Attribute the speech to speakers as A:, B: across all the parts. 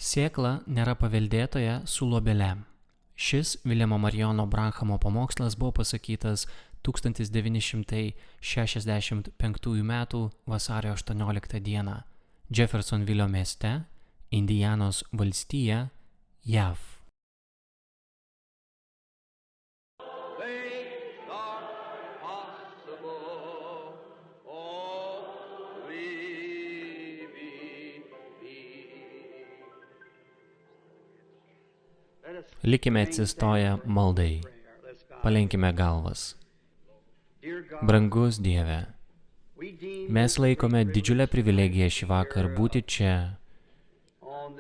A: Sėkla nėra paveldėtoja su luobele. Šis Viljamo Marijono Branhamo pamokslas buvo pasakytas 1965 m. vasario 18 d. Jeffersonvilio mieste, Indianos valstija, JAV. Likime atsistoję maldai. Palenkime galvas. Brangus Dieve, mes laikome didžiulę privilegiją šį vakar būti čia,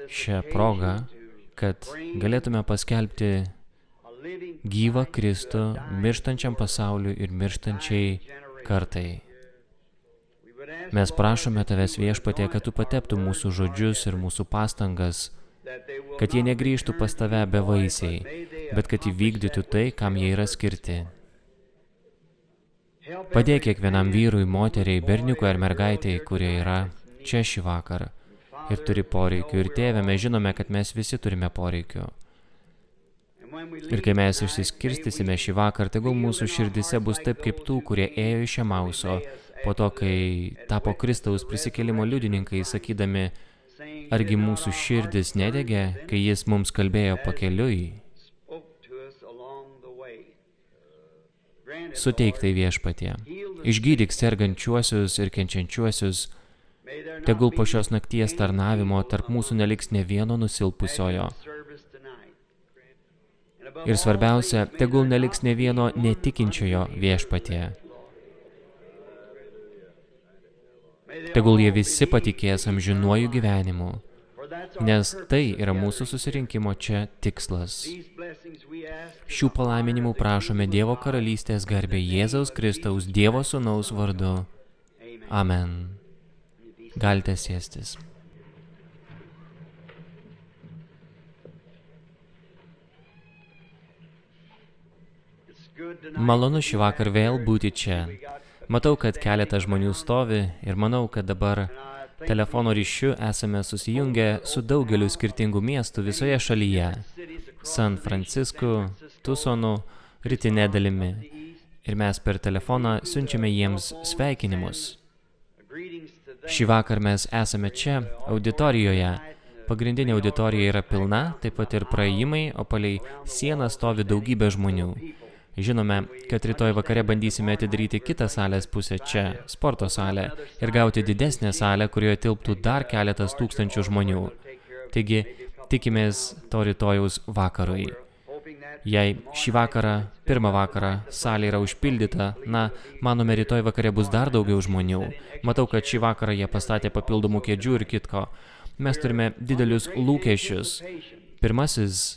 A: šią progą, kad galėtume paskelbti gyvą Kristų mirštančiam pasauliui ir mirštančiai kartai. Mes prašome Tavęs, Viešpatie, kad Tu pateptų mūsų žodžius ir mūsų pastangas, kad jie negrįžtų pas Tave bevaisiai, bet kad įvykdytų tai, kam jie yra skirti. Padėk kiekvienam vyrui, moteriai, berniukui ar mergaitei, kurie yra čia šį vakarą ir turi poreikių. Ir Tėve, mes žinome, kad mes visi turime poreikių. Ir kai mes išsiskirstysime šį vakarą, tegul mūsų širdise bus taip kaip tų, kurie ėjo iš Emauso, po to, kai tapo Kristaus prisikėlimo liudininkai, sakydami, argi mūsų širdis nedegė, kai Jis mums kalbėjo pakeliui? Suteik tai, Viešpatie. Išgydyk sergančiuosius ir kenčiančiuosius. Tegul po šios nakties tarnavimo tarp mūsų neliks ne vieno nusilpusiojo. Ir svarbiausia, tegul neliks ne vieno netikinčiojo, Viešpatie. Tegul jie visi patikės amžinuoju gyvenimu, nes tai yra mūsų susirinkimo čia tikslas. Šių palaiminimų prašome Dievo karalystės garbę Jėzaus Kristaus, Dievo Sūnaus vardu. Amen. Galite sėstis. Malonu šį vakar vėl būti čia. Matau, kad keletas žmonių stovi ir manau, kad dabar telefono ryšiu esame susijungę su daugeliu skirtingų miestų visoje šalyje. San Francisku, Tucsonu, rytinė dalimi. Ir mes per telefoną siunčiame jiems sveikinimus. Šį vakar mes esame čia, auditorijoje. Pagrindinė auditorija yra pilna, taip pat ir praėjimai, o palei sieną stovi daugybė žmonių. Žinome, kad rytoj vakare bandysime atidaryti kitą salės pusę čia, sporto salę, ir gauti didesnę salę, kurioje tilptų dar keletas tūkstančių žmonių. Taigi, tikimės to rytojaus vakarui. Jei šį vakarą, pirmą vakarą, salė yra užpildyta, manome, rytoj vakare bus dar daugiau žmonių. Matau, kad šį vakarą jie pastatė papildomų kėdžių ir kitko. Mes turime didelius lūkesčius. Pirmasis –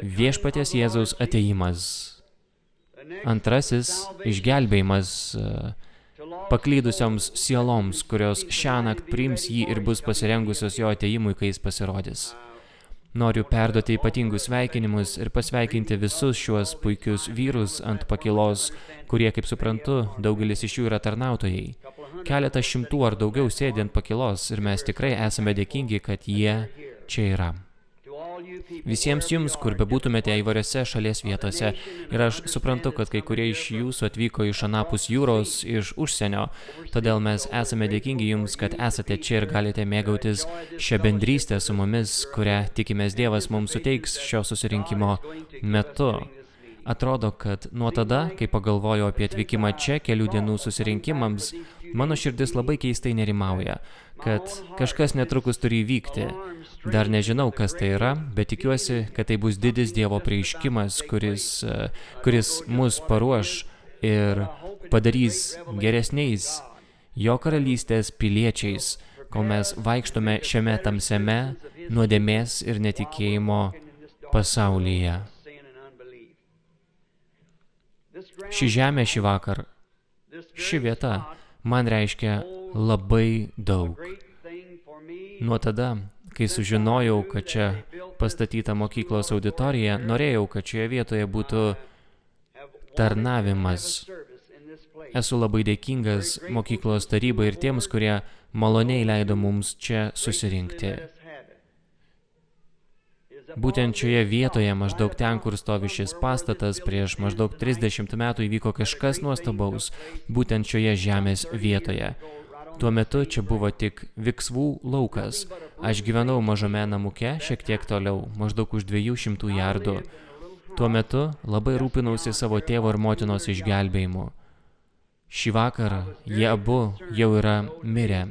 A: Viešpaties Jėzaus atėjimas. Antrasis – išgelbėjimas paklydusioms sieloms, kurios šiąnakt priims jį ir bus pasirengusios jo atėjimui, kai jis pasirodys. Noriu perduoti ypatingus sveikinimus ir pasveikinti visus šiuos puikius vyrus ant pakylos, kurie, kaip suprantu, daugelis iš jų yra tarnautojai. Keletas šimtų ar daugiau sėdi ant pakylos ir mes tikrai esame dėkingi, kad jie čia yra. Visiems jums, kur bebūtumėte įvairiose šalies vietose, ir aš suprantu, kad kai kurie iš jūsų atvyko iš anapus jūros, iš užsienio, todėl mes esame dėkingi jums, kad esate čia ir galite mėgautis šią bendrystę su mumis, kurią tikimės Dievas mums suteiks šio susirinkimo metu. Atrodo, kad nuo tada, kai pagalvoju apie atvykimą čia kelių dienų susirinkimams, mano širdis labai keistai nerimauja, kad kažkas netrukus turi įvykti. Dar nežinau, kas tai yra, bet tikiuosi, kad tai bus didis Dievo prieiškimas, kuris mus paruoš ir padarys geresniais jo karalystės piliečiais, kol mes vaikštome šiame tamsiame nuodėmės ir netikėjimo pasaulyje. Ši žemė šį vakar, ši vieta man reiškia labai daug. Nuo tada, kai sužinojau, kad čia pastatyta mokyklos auditorija, norėjau, kad šioje vietoje būtų tarnavimas. Esu labai dėkingas mokyklos tarybai ir tiems, kurie maloniai leido mums čia susirinkti. Būtent šioje vietoje, maždaug ten, kur stovi šis pastatas, prieš maždaug 30 metų įvyko kažkas nuostabaus, būtent šioje žemės vietoje. Tuo metu čia buvo tik Viksvų laukas. Aš gyvenau mažame namuke, šiek tiek toliau, maždaug už 200 jardų. Tuo metu labai rūpinausi savo tėvo ir motinos išgelbėjimu. Šį vakarą jie abu jau yra mirę.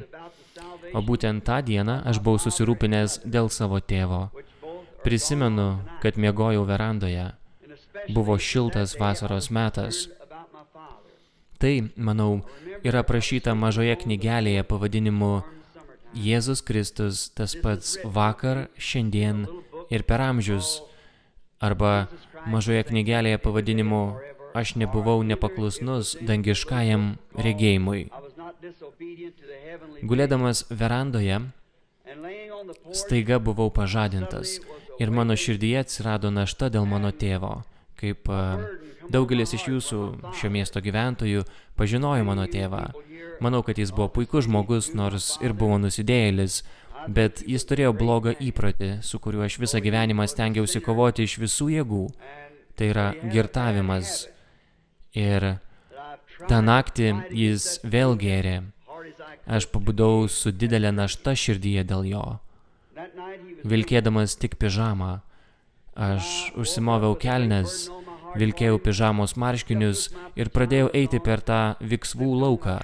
A: O būtent tą dieną aš buvau susirūpinęs dėl savo tėvo. Prisimenu, kad miegojau verandoje. Buvo šiltas vasaros metas. Tai, manau, yra aprašyta mažoje knygelėje pavadinimu Jėzus Kristus, tas pats vakar, šiandien ir per amžius. Arba mažoje knygelėje pavadinimu Aš nebuvau nepaklusnus dangiškajam regėjimui. Gulėdamas verandoje, staiga buvau pažadintas ir mano širdyje atsirado našta dėl mano tėvo. Kaip daugelis iš jūsų šio miesto gyventojų pažinojo mano tėvą. Manau, kad jis buvo puikus žmogus, nors ir buvo nusidėjėlis, bet jis turėjo blogą įprotį, su kuriuo aš visą gyvenimą stengiausi kovoti iš visų jėgų. Tai yra girtavimas. Ir tą naktį jis vėl gėrė. Aš pabudau su didelė našta širdyje dėl jo. Vilkėdamas tik pižamą. Aš užsimoviau kelnes, vilkėjau pižamos marškinius ir pradėjau eiti per tą Viksvų lauką.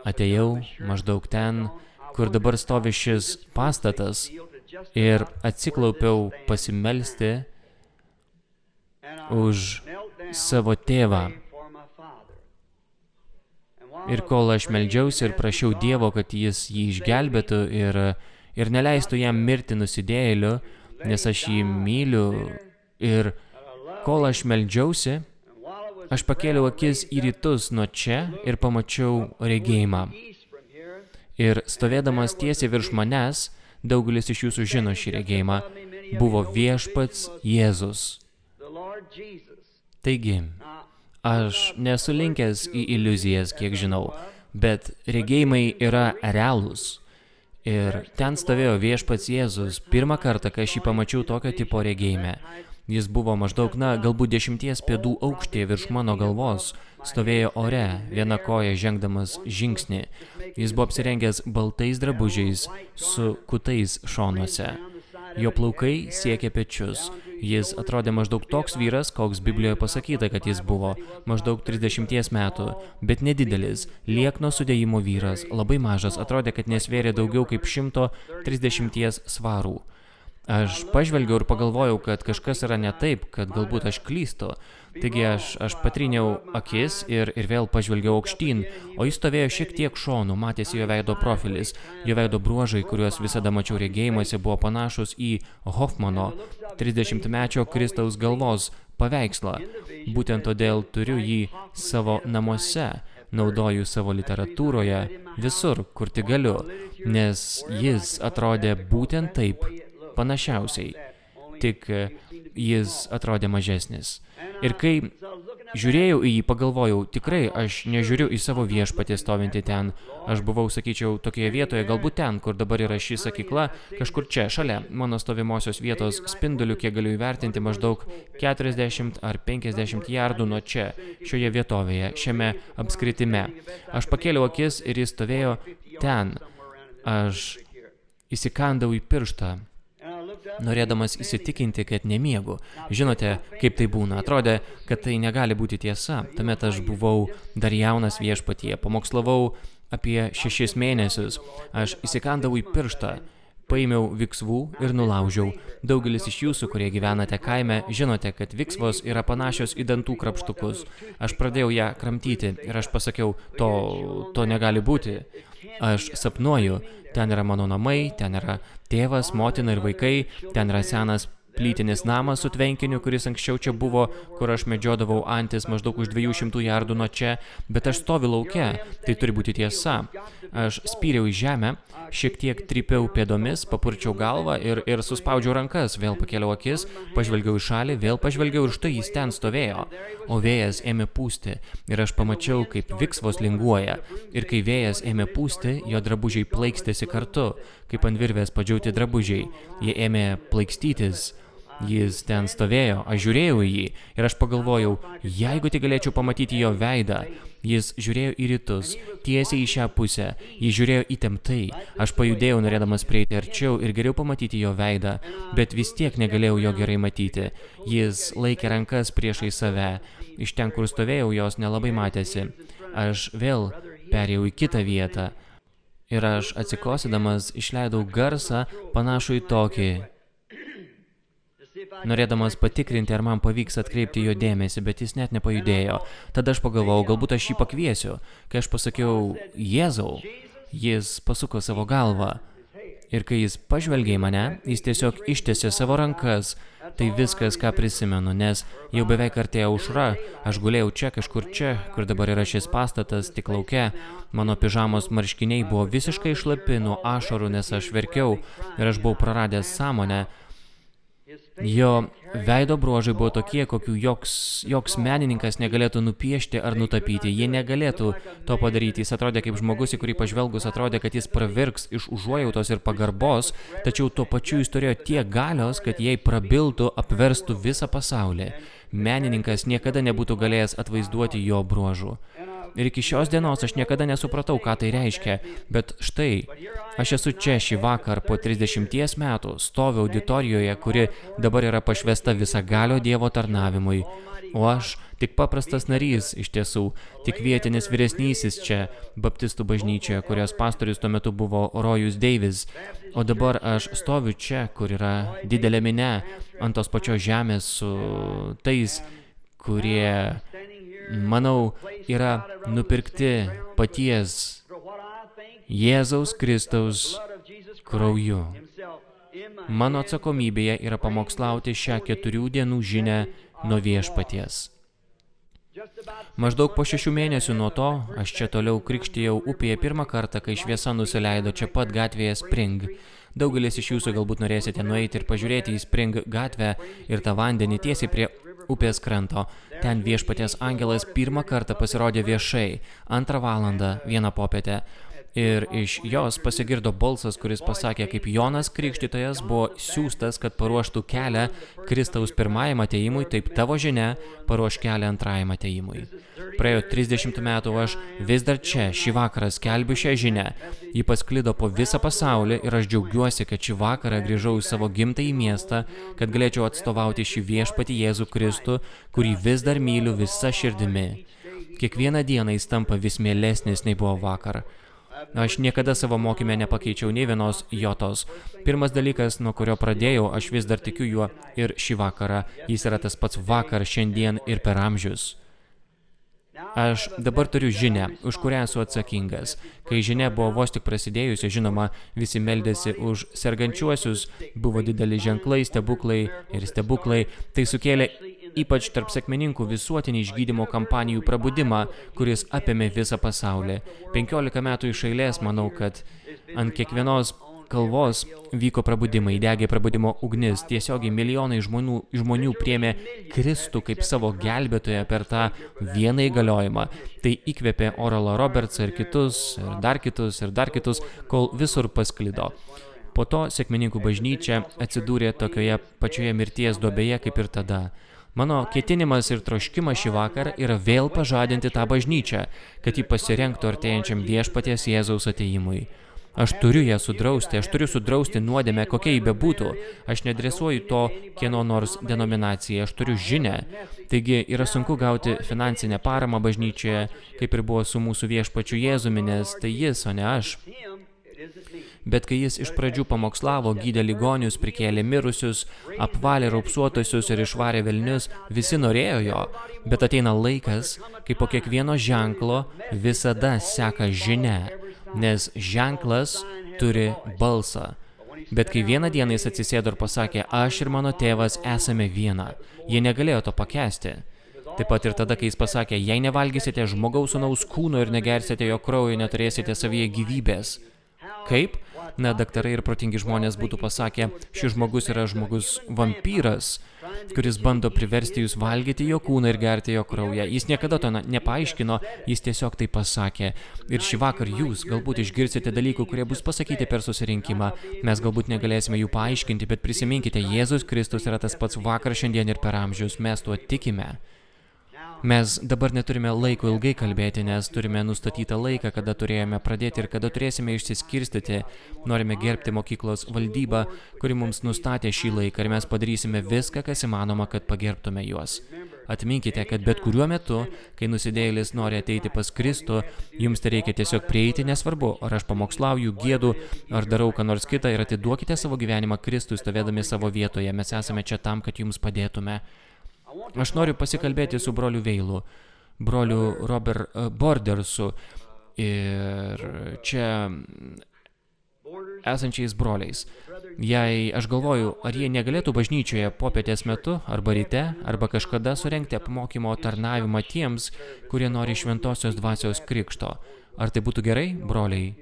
A: Atėjau maždaug ten, kur dabar stovi šis pastatas, ir atsiklaupiau pasimelsti už savo tėvą. Ir kol aš meldžiausi ir prašiau Dievo, kad jis jį išgelbėtų ir neleistų jam mirti nusidėjėliu, nes aš jį myliu, ir kol aš meldžiausi, aš pakėliau akis į rytus nuo čia ir pamačiau regėjimą. Ir stovėdamas tiesiai virš manęs, daugelis iš jūsų žino šį regėjimą, buvo viešpats Jėzus. Taigi, aš nesu linkęs į iliuzijas, kiek žinau, bet regėjimai yra realūs. Ir ten stovėjo viešpats Jėzus. Pirmą kartą, kai aš jį pamačiau tokio tipo regėjime. Jis buvo maždaug, galbūt 10 pėdų aukštyje virš mano galvos. Stovėjo ore, viena koja žengdamas žingsnį. Jis buvo apsirengęs baltais drabužiais su kutais šonuose. Jo plaukai siekė pečius. Jis atrodė maždaug toks vyras, koks Biblijoje pasakyta, kad jis buvo. Maždaug 30 metų, bet nedidelis, liekno sudėjimo vyras, labai mažas, atrodė, kad nesvėrė daugiau kaip 130 svarų. Aš pažvelgiau ir pagalvojau, kad kažkas yra ne taip, kad galbūt aš klystu. Taigi aš patryniau akis ir vėl pažvelgiau aukštyn, o jis stovėjo šiek tiek šonu, matėsi jo veido profilis. Jo veido bruožai, kuriuos visada mačiau regėjimuose, buvo panašus į Hoffmano 30-mečio Kristaus galvos paveikslą. Būtent todėl turiu jį savo namuose, naudoju savo literatūroje, visur, kur tik galiu, nes jis atrodė būtent taip, panašiausiai, tik jis atrodė mažesnis. Ir kai žiūrėjau į jį, pagalvojau, tikrai aš nežiūriu į savo viešpatį stovintį ten. Aš buvau, sakyčiau, tokioje vietoje, galbūt ten, kur dabar yra ši sakykla, kažkur čia, šalia mano stovimosios vietos spindulių, kiek galiu įvertinti, maždaug 40 ar 50 jardų nuo čia, šioje vietovėje, šiame apskritime. Aš pakėliau akis ir jis stovėjo ten. Aš įsikandau į pirštą, norėdamas įsitikinti, kad nemiegu. Žinote, kaip tai būna. Atrodė, kad tai negali būti tiesa. Tuomet aš buvau dar jaunas viešpatyje. Pamokslavau apie 6 mėnesius. Aš įsikandau į pirštą. Paėmiau viksvų ir nulaužiau. Daugelis iš jūsų, kurie gyvenate kaime, žinote, kad viksvos yra panašios į dantų krapštukus. Aš pradėjau ją kramtyti ir aš pasakiau, to negali būti. Aš sapnuoju, ten yra mano namai, ten yra tėvas, motina ir vaikai, ten yra senas plytinis namas su tvenkiniu, kuris anksčiau čia buvo, kur aš medžiodavau antis maždaug už 200 jardų nuo čia, bet aš stoviu lauke, tai turi būti tiesa. Aš spyriau į žemę, šiek tiek trypiau pėdomis, papurčiau galvą ir suspaudžiau rankas, vėl pakėliau akis, pažvelgiau į šalį, vėl pažvelgiau ir štai jis ten stovėjo. O vėjas ėmė pūsti ir aš pamačiau, kaip viksvos linguoja. Ir kai vėjas ėmė pūsti, jo drabužiai plaikstėsi kartu, kaip ant virvės padžiauti drabužiai. Jie ėmė plaikstytis. Jis ten stovėjo, aš žiūrėjau į jį ir aš pagalvojau, jeigu tik galėčiau pamatyti jo veidą. Jis žiūrėjo į rytus, tiesiai į šią pusę, jis žiūrėjo įtemptai. Aš pajudėjau, norėdamas prieiti arčiau ir geriau pamatyti jo veidą, bet vis tiek negalėjau jo gerai matyti. Jis laikė rankas priešai save. Iš ten, kur stovėjau, jos nelabai matėsi. Aš vėl perėjau į kitą vietą ir aš atsikosėdamas išleidau garsą panašų į tokį, norėdamas patikrinti, ar man pavyks atkreipti jo dėmesį, bet jis net nepajudėjo. Tada aš pagalvojau, galbūt aš jį pakviesiu. Kai aš pasakiau, Jėzau, jis pasuko savo galvą. Ir kai jis pažvelgė į mane, jis tiesiog ištiesė savo rankas. Tai viskas, ką prisimenu, nes jau beveik artėjo aušra. Aš gulėjau čia, kažkur čia, kur dabar yra šis pastatas, tik lauke. Mano pižamos marškiniai buvo visiškai šlapi nuo ašarų, nes aš verkiau ir aš buvau praradęs sąmonę. Jo veido bruožai buvo tokie, kokių joks menininkas negalėtų nupiešti ar nutapyti. Jie negalėtų to padaryti. Jis atrodė kaip žmogus, į kurį pažvelgus atrodė, kad jis pravirks iš užuojautos ir pagarbos, tačiau tuo pačiu jis turėjo tiek galios, kad jei prabiltų, apverstų visą pasaulį. Menininkas niekada nebūtų galėjęs atvaizduoti jo bruožų. Ir iki šios dienos aš niekada nesupratau, ką tai reiškia. Bet štai, aš esu čia šį vakar po 30 metų, stoviu auditorijoje, kuri dabar yra pašvesta visagalio Dievo tarnavimui. O aš tik paprastas narys, iš tiesų, tik vietinis vyresnysis čia, baptistų bažnyčioje, kurios pastorius tuo metu buvo Rojus Deivis. O dabar aš stoviu čia, kur yra didelė minia, ant tos pačios žemės su tais, kurie, manau, yra nupirkti paties Jėzaus Kristaus krauju. Mano atsakomybėje yra pamokslauti šią 4 dienų žinią nuo viešpaties. Maždaug po 6 mėnesių nuo to, aš čia toliau krikštijau upėje pirmą kartą, kai šviesa nusileido čia pat gatvėje Spring. Daugelis iš jūsų galbūt norėsite nueiti ir pažiūrėti į Spring gatvę ir tą vandenį tiesiai prie upės kranto. Ten viešpaties angelas pirmą kartą pasirodė viešai, 2 valandą, 1 popietę. Ir iš jos pasigirdo balsas, kuris pasakė, kaip Jonas Krikštytojas buvo siųstas, kad paruoštų kelią Kristaus pirmajam atėjimui, taip tavo žinia paruoš kelią antrajam atėjimui. Praėjo 30 metų, aš vis dar čia, šį vakarą skelbiu šią žinią. Ji pasklido po visą pasaulį ir aš džiaugiuosi, kad šį vakarą grįžau į savo gimtąjį miestą, kad galėčiau atstovauti šį viešpatį Jėzų Kristų, kurį vis dar myliu visa širdimi. Kiekvieną dieną jis tampa vis mielesnis nei buvo vakar. Aš niekada savo mokyme nepakeičiau nei vienos jotos. Pirmas dalykas, nuo kurio pradėjau, aš vis dar tikiu juo ir šį vakarą. Jis yra tas pats vakar, šiandien ir per amžius. Aš dabar turiu žinią, už kurią esu atsakingas. Kai žinia buvo vos tik prasidėjusi, žinoma, visi meldėsi už sergančiuosius, buvo dideli ženklai, stebuklai. Tai sukėlė ypač tarp sekmininkų visuotinį išgydymo kampanijų prabudimą, kuris apėmė visą pasaulį. 15 metų iš eilės manau, kad ant kiekvienos kalvos vyko prabudimai, degė prabudimo ugnis. Tiesiogiai milijonai žmonių priėmė Kristų kaip savo gelbėtoją per tą vieną įgaliojimą. Tai įkvėpė Oralą Robertsą ir kitus, ir dar kitus, kol visur pasklido. Po to sekmininkų bažnyčia atsidūrė tokioje pačioje mirties duobėje kaip ir tada. Mano ketinimas ir troškimas šį vakarą yra vėl pažadinti tą bažnyčią, kad ji pasirengtų artėjančiam viešpaties Jėzaus atėjimui. Aš turiu ją sudrausti, aš turiu sudrausti nuodėmę, kokia ji bebūtų. Aš nedresuoju to kieno nors denominacijai, aš turiu žinią. Taigi yra sunku gauti finansinę paramą bažnyčioje, kaip ir buvo su mūsų viešpačiu Jėzumi, nes tai jis, o ne aš. Bet kai jis iš pradžių pamokslavo, gydė ligonius, prikėlė mirusius, apvalė raupsuotusius ir išvarė velnius, visi norėjo jo. Bet ateina laikas, kai po kiekvieno ženklo visada seka žinia, nes ženklas turi balsą. Bet kai vieną dieną jis atsisėdo ir pasakė, aš ir mano tėvas esame viena, jie negalėjo to pakęsti. Taip pat ir tada, kai jis pasakė, jei nevalgysite žmogaus sūnaus kūno ir negersite jo kraujo, neturėsite savyje gyvybės. Kaip? Na, daktarai ir protingi žmonės būtų pasakę, šis žmogus yra žmogus vampyras. kuris bando priversti jūs valgyti jo kūną ir gerti jo kraują. Jis niekada to nepaaiškino, jis tiesiog tai pasakė. Ir šį vakar jūs galbūt išgirsite dalykų, kurie bus pasakyti per susirinkimą. Mes galbūt negalėsime jų paaiškinti, bet prisiminkite, Jėzus Kristus yra tas pats vakar, šiandien ir per amžius. Mes tuo tikime. Mes dabar neturime laiko ilgai kalbėti, nes turime nustatytą laiką, kada turėjome pradėti ir kada turėsime išsiskirstyti. Norime gerbti mokyklos valdybą, kuri mums nustatė šį laiką ir mes padarysime viską, kas įmanoma, kad pagerbtume juos. Atminkite, kad bet kuriuo metu, kai nusidėjėlis nori ateiti pas Kristų, jums tai reikia tiesiog prieiti, nesvarbu, ar aš pamokslauju, giedu, ar darau ką nors kitą ir atiduokite savo gyvenimą Kristui, stovėdami savo vietoje. Mes esame čia tam, kad jums padėtume. Aš noriu pasikalbėti su broliu Veilu, broliu Robert Bordersu ir čia esančiais broliais. Jei aš galvoju, ar jie negalėtų bažnyčioje popietės metu, arba ryte, arba kažkada surengti apmokymo tarnavimą tiems, kurie nori šventosios dvasios krikšto. Ar tai būtų gerai, broliai?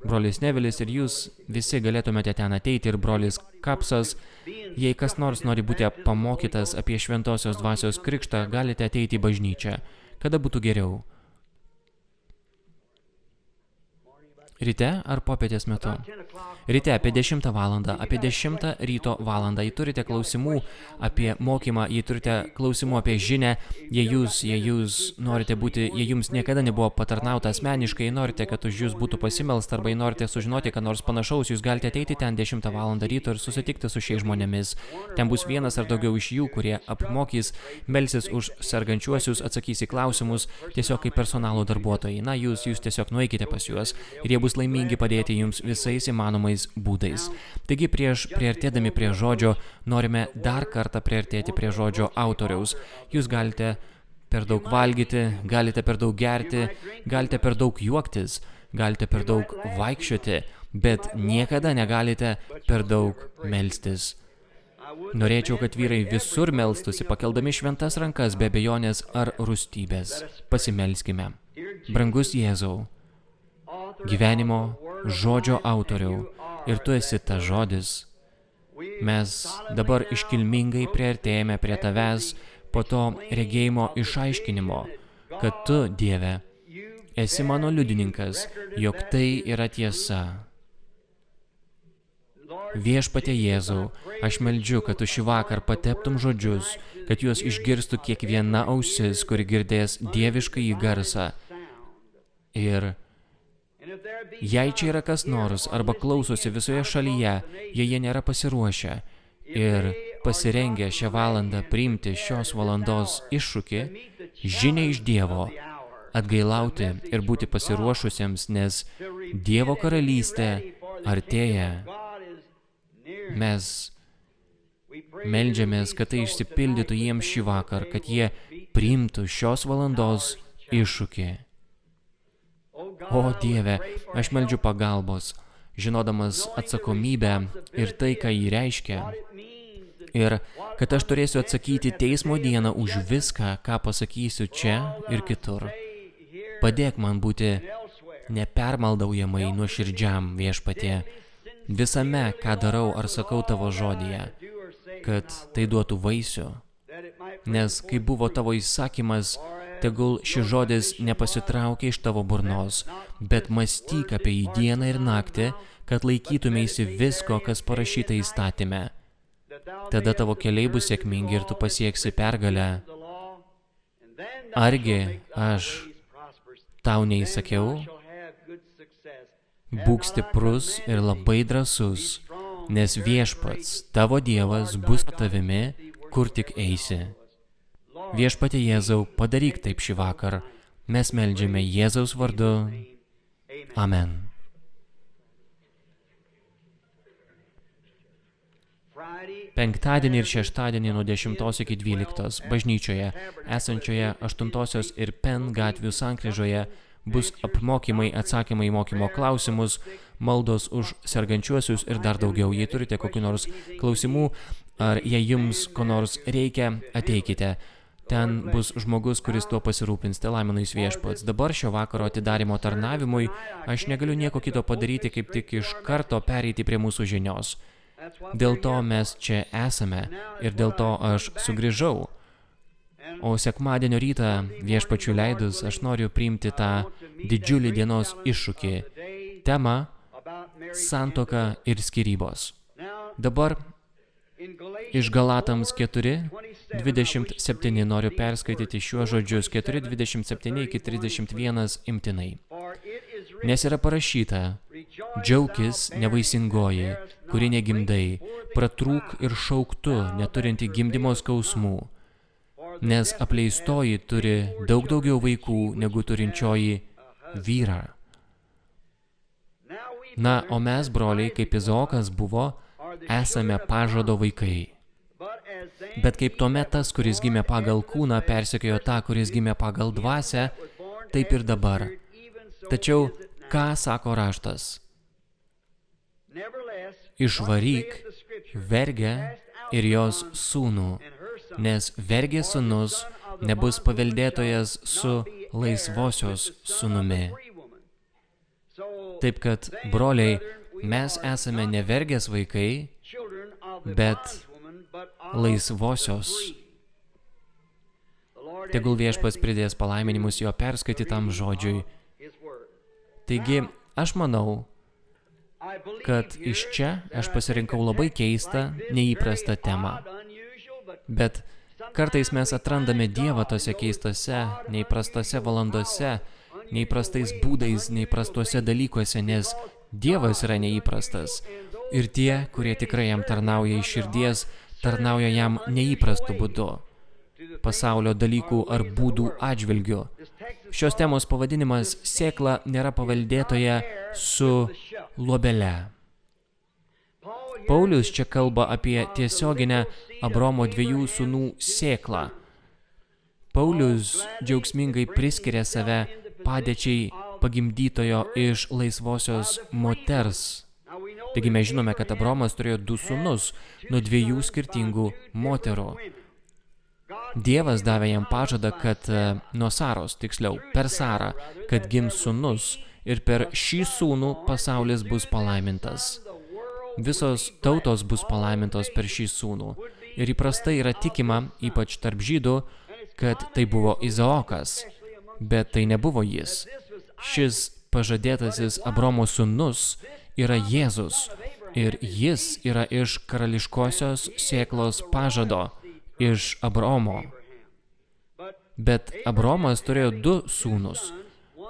A: Brolis Nevilis ir jūs visi galėtumėte ten ateiti ir brolis Kapsas. Jei kas nors nori būti pamokytas apie šventosios dvasios krikštą, galite ateiti į bažnyčią. Kada būtų geriau? Ryte ar popietės metu? Ryte apie 10 valandą, apie 10 ryto valandą. Jei turite klausimų apie mokymą, jei turite klausimų apie žinią, jei jūs norite būti, jei jums niekada nebuvo patarnauta asmeniškai, jei norite, kad už jūs būtų pasimelsta, arba jei norite sužinoti, ką nors panašaus, jūs galite ateiti ten 10 valandą ryto ir susitikti su šiais žmonėmis. Ten bus vienas ar daugiau iš jų, kurie apmokys, melsis už sergančiuosius, atsakys į klausimus, tiesiog kaip personalo darbuotojai. Na, jūs tiesiog nueikite pas juos ir jie bus laimingi padėti jums visais įmanomais būdais. Taigi prieš priartėdami prie žodžio, norime dar kartą priartėti prie žodžio autoriaus. Jūs galite per daug valgyti, galite per daug gerti, galite per daug juoktis, galite per daug vaikščioti, bet niekada negalite per daug melstis. Norėčiau, kad vyrai visur melstųsi, pakeldami šventas rankas be abejonės ar rūstybės. Pasimelskime. Brangus Jėzau, gyvenimo žodžio autoriau, ir tu esi tas žodis. Mes dabar iškilmingai priartėjame prie tavęs po to regėjimo išaiškinimo, kad tu, Dieve, esi mano liudininkas, jog tai yra tiesa. Viešpatie Jėzau, aš meldžiu, kad tu šį vakar pateptum žodžius, kad juos išgirstų kiekviena ausis, kuri girdės dieviškąjį garsą. Ir jei čia yra kas nors arba klausosi visoje šalyje, jei jie nėra pasiruošę ir pasirengę šią valandą priimti šios valandos iššūkį, žinia iš Dievo, atgailauti ir būti pasiruošusiems, nes Dievo karalystė artėja. Mes meldžiamės, kad tai išsipildytų jiems šį vakar, kad jie priimtų šios valandos iššūkį. O Dieve, aš meldžiu pagalbos, žinodamas atsakomybę ir tai, ką jį reiškia. Ir kad aš turėsiu atsakyti teismo dieną už viską, ką pasakysiu čia ir kitur. Padėk man būti nepermaldaujamai nuoširdžiam, Viešpatie, visame, ką darau ar sakau tavo žodyje, kad tai duotų vaisių. Nes kai buvo tavo įsakymas, tegul šis žodis nepasitraukia iš tavo burnos, bet mąstyk apie jį dieną ir naktį, kad laikytumėsi visko, kas parašyta įstatyme. Tada tavo keliai bus sėkmingi ir tu pasieksi pergalę. Argi aš tau neįsakiau? Būk stiprus ir labai drąsus, nes Viešpats, tavo Dievas, bus tavimi, kur tik eisi. Viešpatie Jėzau, padaryk taip šį vakar. Mes meldžiame Jėzaus vardu. Amen. Penktadienį ir šeštadienį nuo 10 iki 12 bažnyčioje, esančioje 8 ir Penn gatvių sankryžoje, bus apmokymai, atsakymai į mokymo klausimus, maldos už sergančiuosius ir dar daugiau. Jei turite kokių nors klausimų, ar jei jums ko nors reikia, ateikite. Ten bus žmogus, kuris tuo pasirūpins. Te laiminais Viešpats. Dabar šio vakaro atidarymo tarnavimui aš negaliu nieko kito padaryti, kaip tik iš karto pereiti prie mūsų žinios. Dėl to mes čia esame ir dėl to aš sugrįžau. O sekmadienio rytą viešpačiui leidus aš noriu priimti tą didžiulį dienos iššūkį. Tema – santuoka ir skyrybos. Dabar iš Galatams 4:27 noriu perskaityti šiuos žodžius 4:27 iki 31 imtinai. Nes yra parašyta: džiaukis nevaisingoji, kuri negimdai, pratrūk ir šauktu, neturinti gimdymo skausmų, nes apleistoji turi daug daugiau vaikų negu turinčioji vyrą. Na, o mes, broliai, kaip Izaokas buvo, esame pažado vaikai. Bet kaip tuomet tas, kuris gimė pagal kūną, persekiojo tą, kuris gimė pagal dvasią, taip ir dabar. Tačiau, ką sako raštas? Išvaryk vergę ir jos sūnų, nes vergės sūnus nebus paveldėtojas su laisvosios sūnumi. Taip kad, broliai, mes esame ne vergės vaikai, bet laisvosios. Tegul viešpats pridės palaiminimus jo perskaitytam žodžiui. Taigi, aš manau, kad iš čia aš pasirinkau labai keistą, neįprastą temą. Bet kartais mes atrandame Dievą tose keistose, neįprastose valandose, neįprastais būdais, neįprastuose dalykuose, nes Dievas yra neįprastas. Ir tie, kurie tikrai jam tarnauja iš širdies, tarnauja jam neįprastu būdu, pasaulio dalykų ar būdų atžvilgiu. Šios temos pavadinimas – sėkla nėra paveldėtoja su luobele. Paulius čia kalba apie tiesioginę Abraomo 2 sūnų sėklą. Paulius džiaugsmingai priskiria save padėčiai pagimdytojo iš laisvosios moters. Taigi mes žinome, kad Abraomas turėjo 2 sūnus nuo 2 skirtingų moterų. Dievas davė jam pažadą, kad nuo Saros, tiksliau, per Sarą, kad gims sūnus ir per šį sūnų pasaulis bus palaimintas. Visos tautos bus palaimintos per šį sūnų. Ir įprastai yra tikima, ypač tarp žydų, kad tai buvo Izaokas, bet tai nebuvo jis. Šis pažadėtasis Abraomo sūnus yra Jėzus ir jis yra iš karališkosios sėklos pažado, iš Abraomo. Bet Abraomas turėjo 2 sūnus.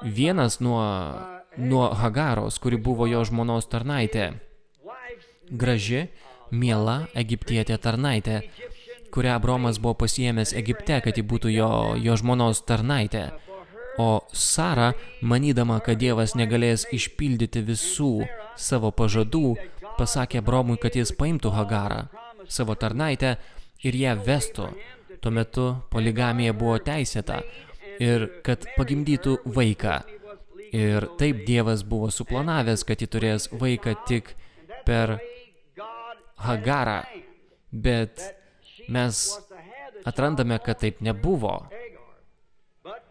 A: Vienas nuo Hagaros, kuri buvo jo žmonos tarnaitė. Graži, miela egiptietė tarnaitė, kurią Abraomas buvo pasiėmęs Egipte, kad ji būtų jo žmonos tarnaitė. O Sara, manydama, kad Dievas negalės išpildyti visų savo pažadų, pasakė Abraomui, kad jis paimtų Hagarą, savo tarnaitę, ir ją vestų. Tuo metu poligamija buvo teisėta ir kad pagimdytų vaiką. Ir taip Dievas buvo suplanavęs, kad ji turės vaiką tik per Hagarą. Bet mes atrandame, kad taip nebuvo.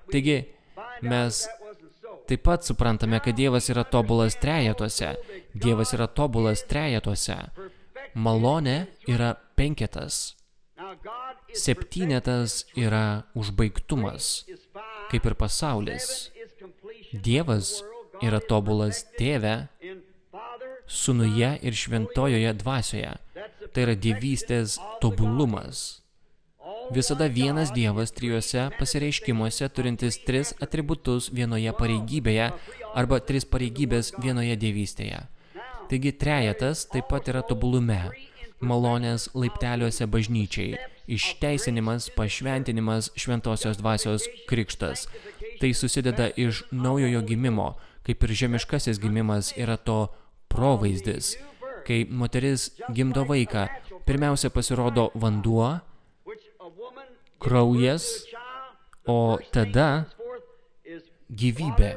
A: Taigi, mes taip pat suprantame, kad Dievas yra tobulas trejetuose. Dievas yra tobulas trejetuose. Malonė yra 5. 7 yra užbaigtumas, kaip ir pasaulis. Dievas yra tobulas Tėve, Sūnuje ir Šventojoje dvasioje. Tai yra dievystės tobulumas. Visada vienas Dievas 3 pasireiškimuose, turintis 3 atributus vienoje pareigybėje arba 3 pareigybės vienoje dievystėje. Taigi trejetas taip pat yra tobulume. Malonės laipteliuose bažnyčiai, išteisinimas, pašventinimas, šventosios dvasios krikštas. Tai susideda iš naujojo gimimo, kaip ir žemiškasis gimimas yra to provaizdis. Kai moteris gimdo vaiką, pirmiausia pasirodo vanduo, kraujas, o tada gyvybė.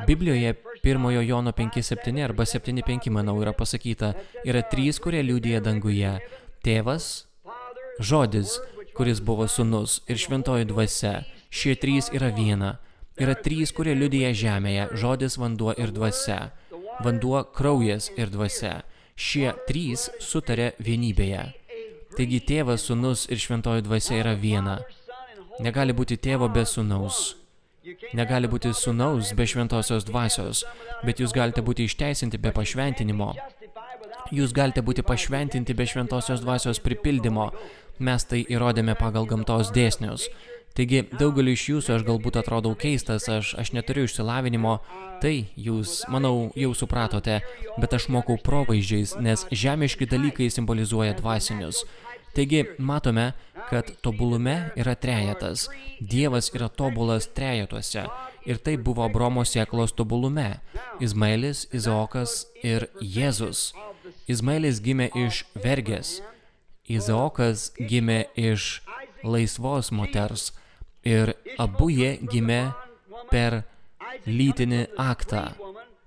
A: Biblijoje 1 Jono 5:7 arba 7:5, manau, yra pasakyta, yra 3, kurie liudija danguje. Tėvas, žodis, kuris buvo sūnus, ir šventoji dvasia. Šie 3 yra viena. Yra 3, kurie liudija žemėje, žodis, vanduo ir dvasia. vanduo, kraujas ir dvasia. Šie trys sutarė vienybėje. Taigi tėvas, sūnus ir šventoji dvasia yra viena. Negali būti tėvo be sūnaus. Negali būti sūnaus be šventosios dvasios, bet jūs galite būti išteisinti be pašventinimo. Jūs galite būti pašventinti be šventosios dvasios pripildymo. Mes tai įrodėme pagal gamtos dėsnius. Taigi, daugeliu iš jūsų aš galbūt atrodau keistas, aš neturiu išsilavinimo, tai jūs, manau, jau supratote, bet aš mokau provaizdžiais, nes žemiški dalykai simbolizuoja dvasinius. Taigi, matome, kad tobulume yra trejetas. Dievas yra tobulas trejetuose. Ir tai buvo Abraomo sėklos tobulume. Izmaelis, Izaokas ir Jėzus. Izmaelis gimė iš vergės. Izaokas gimė iš laisvos moters. Ir abu jie gimė per lytinį aktą.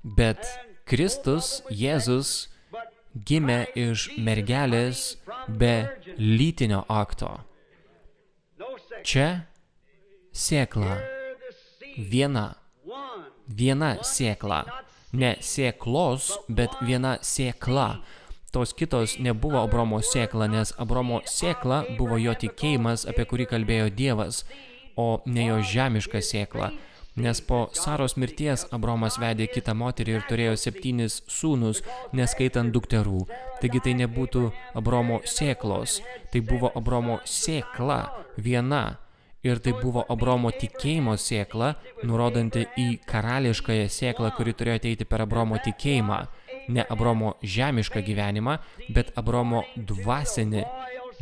A: Bet Kristus, Jėzus, gimė iš mergelės be lytinio akto. Čia sėkla. Viena sėkla. Ne sėklos, bet viena sėkla. Tos kitos nebuvo Abraomo sėkla, nes Abraomo sėkla buvo jo tikėjimas, apie kurį kalbėjo Dievas, o ne jo žemiška sėkla. Nes po Saros mirties Abraomas vedė kitą moterį ir turėjo 7 sūnus, neskaitant dukterų. Taigi tai nebūtų Abraomo sėklos, tai buvo Abraomo sėkla viena. Ir tai buvo Abraomo tikėjimo sėkla, nurodanti į karališkąją sėklą, kuri turėjo ateiti per Abraomo tikėjimą. Ne Abraomo žemišką gyvenimą, bet Abraomo dvasinį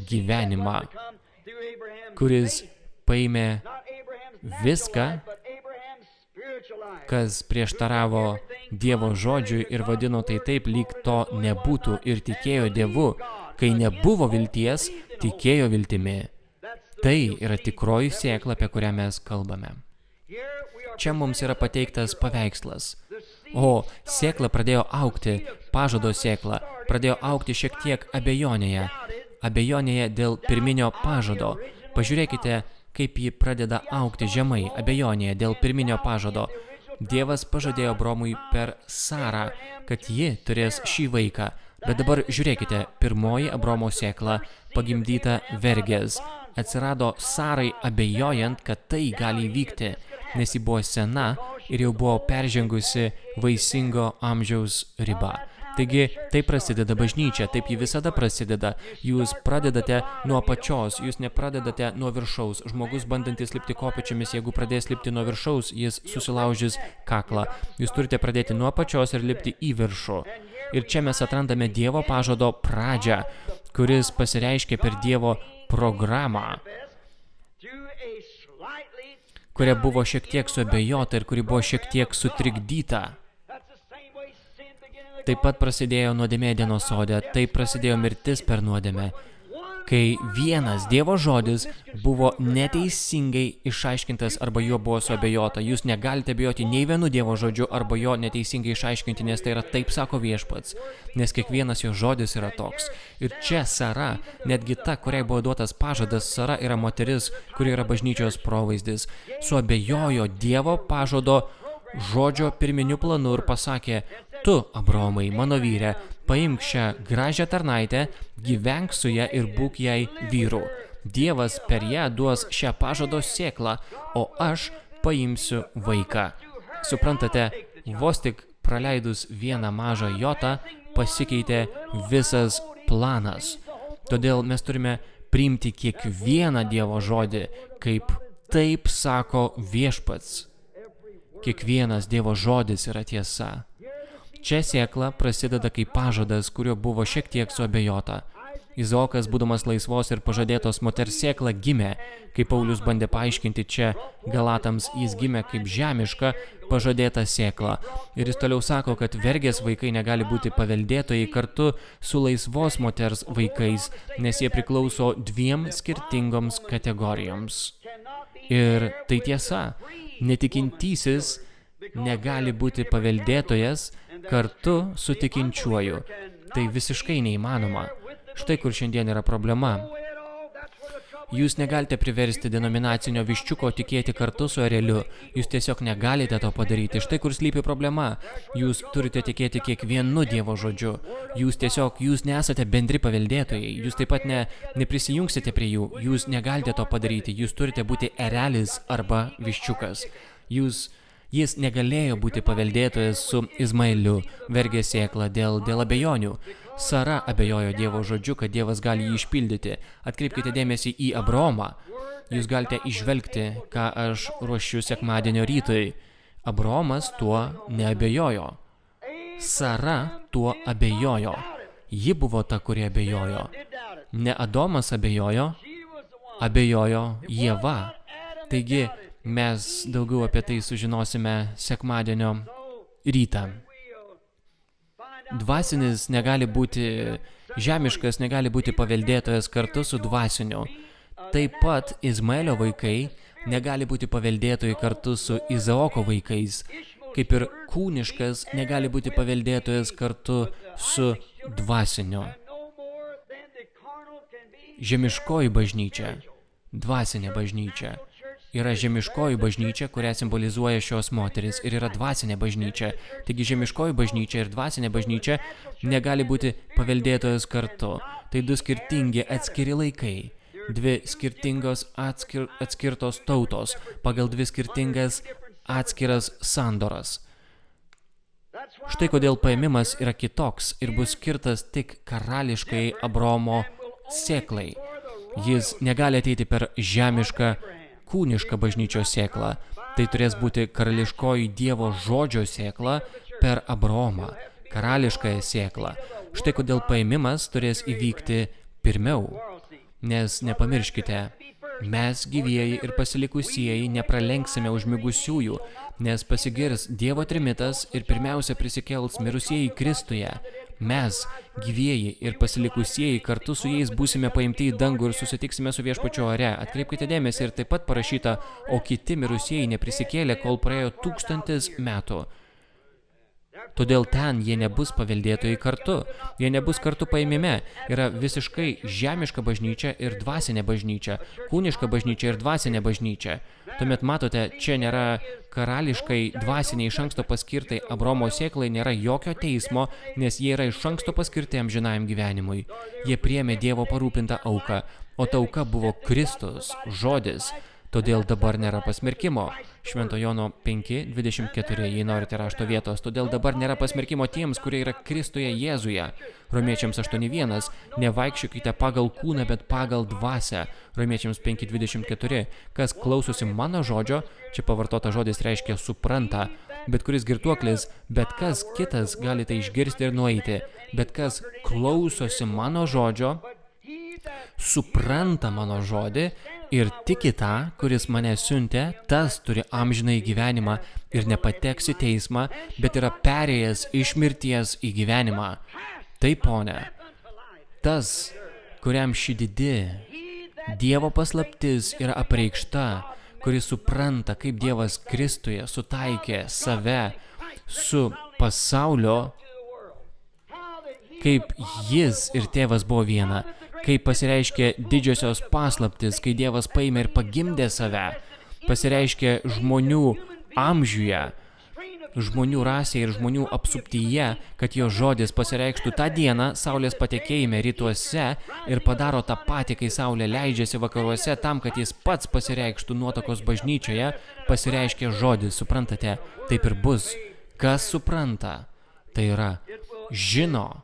A: gyvenimą, kuris paėmė viską, kas prieštaravo Dievo žodžiui ir vadino tai taip, lyg to nebūtų, ir tikėjo Dievu. Kai nebuvo vilties, tikėjo viltimi. Tai yra tikroji sėkla, apie kurią mes kalbame. Čia mums yra pateiktas paveikslas. O sėkla pradėjo augti, pažado sėkla, pradėjo augti šiek tiek abejonėje. Abejonėje dėl pirminio pažado. Pažiūrėkite, kaip ji pradeda augti žemai, abejonėje dėl pirminio pažado. Dievas pažadėjo Abraomui per Sarą, kad ji turės šį vaiką. Bet dabar žiūrėkite, pirmoji Abraomo sėkla pagimdyta vergės. Atsirado Sarai abejojant, kad tai gali įvykti, nes ji buvo sena ir jau buvo peržengusi vaisingo amžiaus ribą. Taigi, taip prasideda bažnyčia, taip ji visada prasideda. Jūs pradedate nuo apačios, jūs nepradedate nuo viršaus. Žmogus, bandantis lipti kopėčiomis, jeigu pradės lipti nuo viršaus, jis susilaužys kaklą. Jūs turite pradėti nuo apačios ir lipti į viršų. Ir čia mes atrandame Dievo pažado pradžią, kuris pasireiškia per Dievo programą, kuria buvo šiek tiek suabejota ir kuri buvo šiek tiek sutrikdyta. Taip pat prasidėjo nuodėmė Edeno sode, taip prasidėjo mirtis per nuodėmę, kai vienas Dievo žodis buvo neteisingai išaiškintas arba juo buvo suabejota. Jūs negalite abejoti nei vienu Dievo žodžiu arba jo neteisingai išaiškinti, nes tai yra taip sako Viešpats, nes kiekvienas jo žodis yra toks. Ir čia Sara, netgi ta, kuriai buvo duotas pažadas, Sara yra moteris, kuri yra bažnyčios provaizdis, suabejojo Dievo pažado žodžio pirminiu planu ir pasakė: tu, Abraomai, mano vyre, paimk šią gražią tarnaitę, gyvenk su ją ir būk jai vyru. Dievas per ją duos šią pažado sėklą, o aš paimsiu vaiką. Suprantate, vos tik praleidus vieną mažą jotą, pasikeitė visas planas. Todėl mes turime priimti kiekvieną Dievo žodį, kaip taip sako Viešpats. Kiekvienas Dievo žodis yra tiesa. Čia sėkla prasideda kaip pažadas, kurio buvo šiek tiek suabejota. Izaokas, būdamas laisvos ir pažadėtos moters sėkla, gimė, kaip Paulius bandė paaiškinti čia Galatams, jis gimė kaip žemiška pažadėta sėkla. Ir jis toliau sako, kad vergės vaikai negali būti paveldėtojai kartu su laisvos moters vaikais, nes jie priklauso 2 skirtingoms kategorijoms. Ir tai tiesa, netikintysis negali būti paveldėtojas kartu su tikinčiuoju. Tai visiškai neįmanoma. Štai kur šiandien yra problema. Jūs negalite priversti denominacinio viščiuko tikėti kartu su ereliu. Jūs tiesiog negalite to padaryti. Štai kur slypi problema. Jūs turite tikėti kiekvienu Dievo žodžiu. Jūs nesate bendri paveldėtojai. Jūs taip pat neprisijungsite prie jų. Jūs negalite to padaryti. Jūs turite būti erelis arba viščiukas. Jis negalėjo būti paveldėtojas su Izmaeliu, vergė sėklą dėl abejonių. Sara abejojo Dievo žodžiu, kad Dievas gali jį išpildyti. Atkreipkite dėmesį į Abraomą. Jūs galite išvelgti, ką aš ruošiu sekmadienio rytui. Abraomas tuo neabejojo. Sara tuo abejojo. Ji buvo ta, kuri abejojo. Ne Adomas abejojo Ieva. Taigi, mes daugiau apie tai sužinosime sekmadienio rytą. Dvasinis negali būti, žemiškas negali būti paveldėtojas kartu su dvasiniu. Taip pat Izmaelio vaikai negali būti paveldėtojai kartu su Izaoko vaikais, kaip ir kūniškas negali būti paveldėtojas kartu su dvasiniu. Žemiškoji bažnyčia, dvasinė bažnyčia. Yra žemiškoji bažnyčia, kurią simbolizuoja šios moteris, ir yra dvasinė bažnyčia. Taigi žemiškoji bažnyčia ir dvasinė bažnyčia negali būti paveldėtojas kartu. Tai du skirtingi atskiri laikai, dvi skirtingos atskirtos tautos, pagal dvi skirtingas atskiras sandoras. Štai kodėl paėmimas yra kitoks ir bus skirtas tik karališkai Abraomo sėklai. Jis negali ateiti per žemišką kūnišką bažnyčios sėklą. Tai turės būti karališkoji Dievo žodžio sėkla per Abraomą, karališkąją sėklą. Štai kodėl paėmimas turės įvykti pirmiau. Nes nepamirškite, mes gyvieji ir pasilikusieji nepralenksime užmigusiųjų, nes pasigirs Dievo trimitas ir pirmiausia prisikels mirusieji Kristuje. Mes, gyvieji ir pasilikusieji, kartu su jais būsime paimti į dangų ir susitiksime su viešpačiu ore. Atkreipkite dėmesį, ir taip pat parašyta, o kiti mirusieji neprisikėlė, kol praėjo 1000 metų. Todėl ten jie nebus paveldėtojai kartu. Jie nebus kartu paimime. Yra visiškai žemiška bažnyčia ir dvasinė bažnyčia. Kūniška bažnyčia ir dvasinė bažnyčia. Tuomet matote, čia nėra karališkai dvasiniai iš anksto paskirtai Abraomo sėklai, nėra jokio teismo, nes jie yra iš anksto paskirti amžinajam gyvenimui. Jie priėmė Dievo parūpintą auką, o ta auka buvo Kristus, žodis. Todėl dabar nėra pasmerkimo. Švento Jono 5:24, jei norite rašto vietos. Todėl dabar nėra pasmerkimo tiems, kurie yra Kristuje Jėzuje. Romiečiams 8:1, nevaikščiokite pagal kūną, bet pagal dvasią. Romiečiams 5:24, kas klausosi mano žodžio, čia pavartota žodis reiškia supranta, bet kuris girtuoklis, bet kas kitas gali tai išgirsti ir nueiti, bet kas klausosi mano žodžio, supranta mano žodį ir tiki tą, kuris mane siuntė, tas turi amžinąjį gyvenimą ir nepateks į teismą, bet yra perėjęs iš mirties į gyvenimą. Taip, Pone, tas, kuriam ši didi Dievo paslaptis yra apreikšta, kuris supranta, kaip Dievas Kristuje sutaikė save su pasaulio, kaip jis ir tėvas buvo viena, kaip pasireiškė didžiosios paslaptis, kai Dievas paėmė ir pagimdė save, pasireiškė žmonių amžiuje, žmonių rasėje ir žmonių apsuptyje, kad jo žodis pasireikštų tą dieną saulės patekėjime rytuose ir padaro tą patį, kai saulė leidžiasi vakaruose, tam, kad jis pats pasireikštų nuotakos bažnyčioje, pasireiškia žodis, suprantate, taip ir bus. Kas supranta, tai yra žino.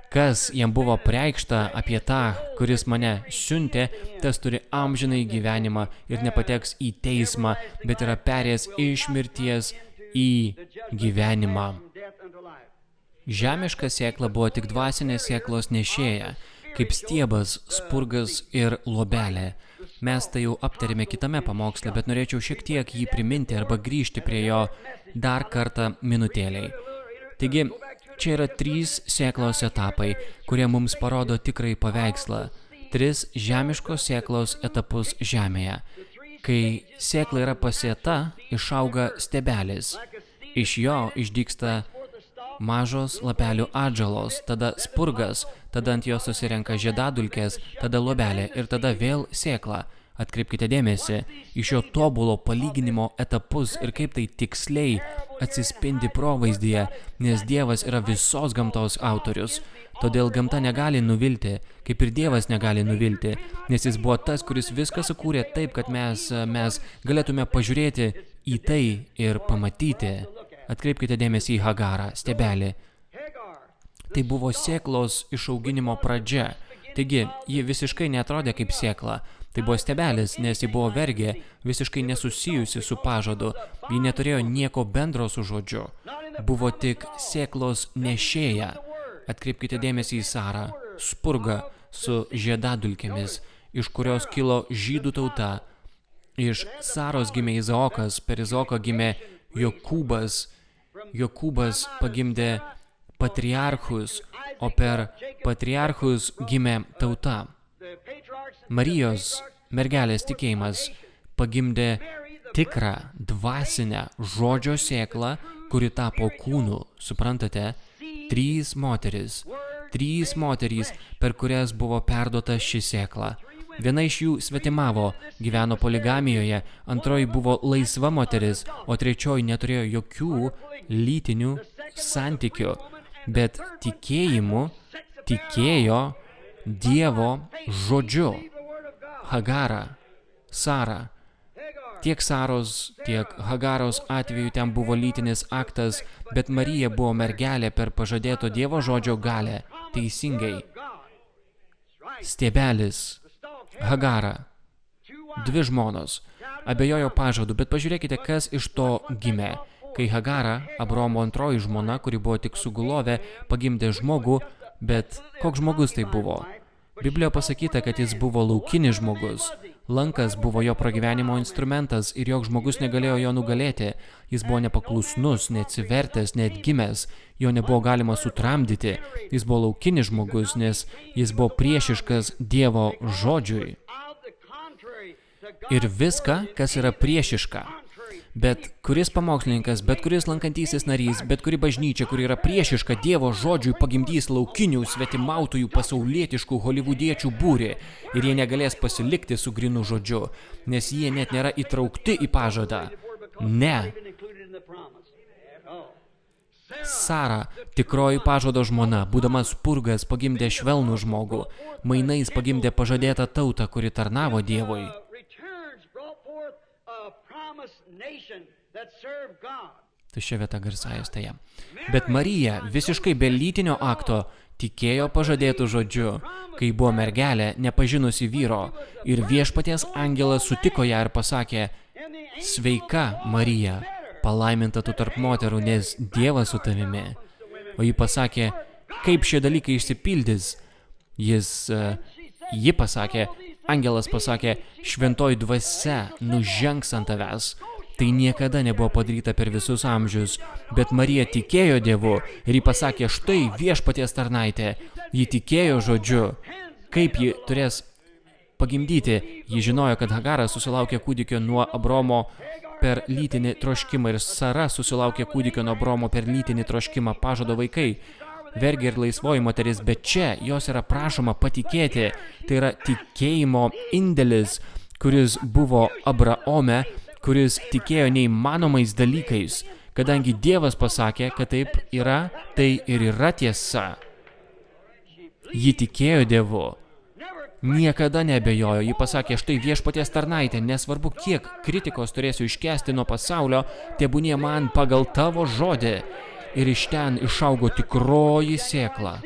A: Kas jam buvo preikšta apie tą, kuris mane siuntė, tas turi amžinai gyvenimą ir nepateks į teismą, bet yra perėjęs iš mirties į gyvenimą. Žemiška sėkla buvo tik dvasinės sėklos nešėja, kaip stiebas, spurgas ir luobelė. Mes tai jau aptarėme kitame pamoksle, bet norėčiau šiek tiek jį priminti arba grįžti prie jo dar kartą minutėliai. Taigi, čia yra 3 sėklos etapai, kurie mums parodo tikrai paveikslą. 3 žemiškos sėklos etapus žemėje. Kai sėkla yra pasėta, išauga stebelis. Iš jo išdygsta mažos lapelių atžalos, tada spurgas, tada ant jos susirenka žiedadulkės, tada luobelė ir tada vėl sėkla. Atkreipkite dėmesį į šio tobulo palyginimo etapus ir kaip tai tiksliai atsispindi provaizdyje, nes Dievas yra visos gamtos autorius. Todėl gamta negali nuvilti, kaip ir Dievas negali nuvilti, nes jis buvo tas, kuris viską sukūrė taip, kad mes galėtume pažiūrėti į tai ir pamatyti. Atkreipkite dėmesį į Hagarą, stiebelį. Tai buvo sėklos išauginimo pradžia. Taigi, ji visiškai neatrodė kaip sėkla. Tai buvo stiebelis, nes ji buvo vergė, visiškai nesusijusi su pažadu. Ji neturėjo nieko bendro su žodžiu. Buvo tik sėklos nešėja. Atkreipkite dėmesį į Sarą, spurgą su žiedadulkėmis, iš kurios kilo žydų tauta. Iš Saros gimė Izaokas, per Izaoką gimė Jokūbas. Jokūbas pagimdė patriarchus, o per patriarchus gimė tauta. Marijos mergelės tikėjimas pagimdė tikrą dvasinę žodžio sėklą, kuri tapo kūnu. Suprantate? 3 moterys, per kurias buvo perduota ši sėkla. Viena iš jų svetimavo, gyveno poligamijoje, antroji buvo laisva moteris, o trečioji neturėjo jokių lytinių santykių, bet tikėjimu tikėjo Dievo žodžiu. Hagara, Sara. Tiek Saros, tiek Hagaros atveju ten buvo lytinis aktas, bet Marija buvo mergelė per pažadėto Dievo žodžio galę. Teisingai. Stiebelis, Hagara. 2 žmonos. Abejojo pažadu, bet pažiūrėkite, kas iš to gimė. Kai Hagara, Abraomo antroji žmona, kuri buvo tik sugulovė, pagimdė žmogų, bet koks žmogus tai buvo? Biblijoje pasakyta, kad jis buvo laukinis žmogus. Lankas buvo jo pragyvenimo instrumentas ir joks žmogus negalėjo jo nugalėti. Jis buvo nepaklusnus, neatsivertęs, net gimęs. Jo nebuvo galima sutramdyti. Jis buvo laukinis žmogus, nes jis buvo priešiškas Dievo žodžiui. Ir viską, kas yra priešiška. Bet kuris pamokslininkas, bet kuris lankantysis narys, bet kuri bažnyčia, kuri yra priešiška Dievo žodžiui, pagimdys laukinių, svetimautojų, pasaulietiškų holivudiečių būrį ir jie negalės pasilikti su grynu žodžiu, nes jie net nėra įtraukti į pažadą. Ne. Sara, tikroji pažado žmona, būdama spurgas, pagimdė švelnų žmogų, mainais pagimdė pažadėtą tautą, kuri tarnavo Dievui. Tuščia vieta Garsajoje. Bet Marija visiškai be lytinio akto tikėjo pažadėtų žodžiu, kai buvo mergelė, nepažinusi vyro, ir viešpaties angelas sutiko ją ir pasakė: Sveika, Marija, palaiminta tu tarp moterų, nes Dievas su tavimi. O ji pasakė: Kaip šie dalykai išsipildys? Ji pasakė, angelas pasakė: Šventoji dvasia nužengs ant tavęs. Tai niekada nebuvo padaryta per visus amžius, bet Marija tikėjo Dievu ir ji pasakė: Štai viešpaties tarnaitė. Ji tikėjo žodžiu. Kaip ji turės pagimdyti? Ji žinojo, kad Hagaras susilaukė kūdikio nuo Abraomo per lytinį troškimą ir Sara susilaukė kūdikio nuo Abraomo per lytinį troškimą, pažado vaikai. Vergė ir laisvoji moteris, bet čia jos yra prašoma patikėti. Tai yra tikėjimo indėlis, kuris buvo Abraome, kuris tikėjo neįmanomais dalykais. Kadangi Dievas pasakė, kad taip yra, tai ir yra tiesa. Ji tikėjo Dievu. Niekada neabejojo. Ji pasakė: Štai viešpaties tarnaitė, nesvarbu, kiek kritikos turėsiu iškęsti nuo pasaulio, tebūnie man pagal tavo žodį. Ir iš ten išaugo tikroji sėkla.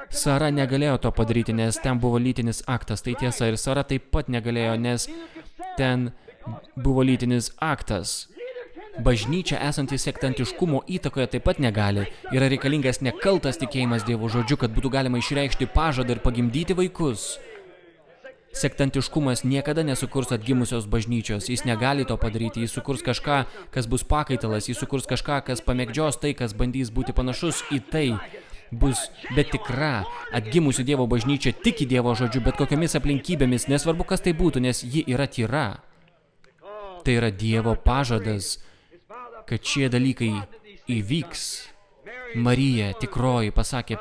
A: Sara negalėjo to padaryti, nes ten buvo lytinis aktas, tai tiesa. Ir Sara taip pat negalėjo, nes ten buvo lytinis aktas. Bažnyčia esanti sektantiškumo įtakoje taip pat negali. Yra reikalingas nekaltas tikėjimas Dievo žodžiu, kad būtų galima išreikšti pažadą ir pagimdyti vaikus. Sektantiškumas niekada nesukurs atgimusios bažnyčios. Jis negali to padaryti. Jis sukurs kažką, kas bus pakaitalas. Jis sukurs kažką, kas pamėgdžios tai, kas bandys būti panašus į tai. Bus bet tikra, atgimusi Dievo bažnyčia tiki Dievo žodžiu, bet kokiamis aplinkybėmis, nesvarbu, kas tai būtų, nes ji yra tyra. Tai yra Dievo pažadas, kad šie dalykai įvyks. Marija, tikroji, pasakė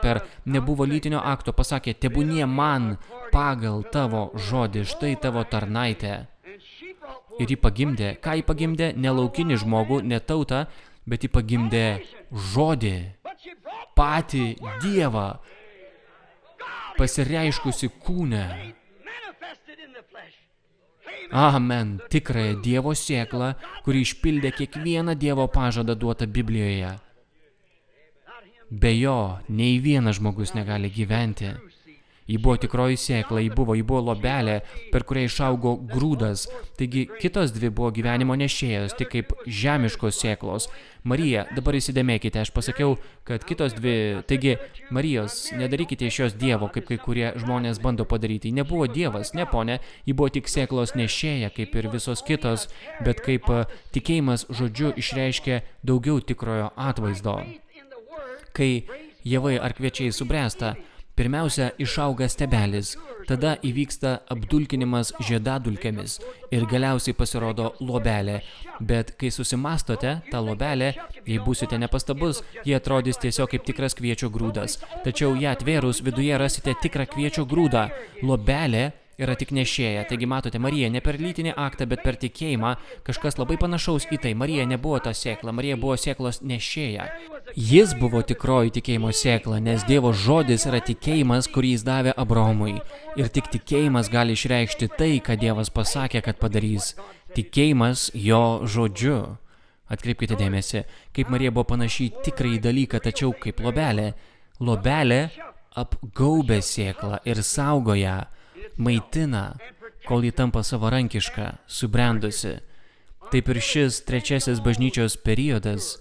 A: nebuvo lytinio akto, pasakė, tebūnie man pagal tavo žodį, štai tavo tarnaitė. Ir ji pagimdė. Ką ji pagimdė? Ne laukinį žmogų, ne tautą, bet ji pagimdė žodį. Patį Dievą, pasireiškusi kūne. Amen. Tikrąją Dievo sėklą, kuri išpildė kiekvieną Dievo pažadą duotą Biblijoje. Be jo nei vienas žmogus negali gyventi. Ji buvo tikroji sėkla, ji buvo lobelė, per kurią išaugo grūdas. Taigi kitos dvi buvo gyvenimo nešėjos, tik kaip žemiškos sėklos. Marija, dabar įsidėmėkite, aš pasakiau, kad kitos dvi, taigi Marijos, nedarykite iš jos Dievo, kaip kai kurie žmonės bando padaryti. Ji nebuvo Dievas, ne ponė, ji buvo tik sėklos nešėja, kaip ir visos kitos, bet kaip tikėjimas žodžiu išreiškia daugiau tikrojo atvaizdo. Kai javai ar kviečiai subręsta, pirmiausia išauga stebelis, tada įvyksta apdulkinimas žiedadulkėmis ir galiausiai pasirodo lobelė. Bet kai susimastote, ta lobelė, jei būsite nepastabus, jie atrodys tiesiog kaip tikras kviečio grūdas. Tačiau ją atvėrus viduje rasite tikrą kviečio grūdą. Lobelė yra tik nešėja. Taigi matote, Marija ne per lytinį aktą, bet per tikėjimą, kažkas labai panašaus į tai. Marija nebuvo ta sėkla, Marija buvo sėklos nešėja. Jis buvo tikroji tikėjimo sėkla, nes Dievo žodis yra tikėjimas, kurį jis davė Abraomui. Ir tik tikėjimas gali išreikšti tai, ką Dievas pasakė, kad padarys. Tikėjimas jo žodžiu. Atkreipkite dėmesį, kaip Marija buvo panaši į tikrąjį dalyką, tačiau kaip lobelė. Lobelė apgaubia sėklą ir saugo ją, maitina, kol ji tampa savarankiška, subrendusi. Taip ir šis trečiasis bažnyčios periodas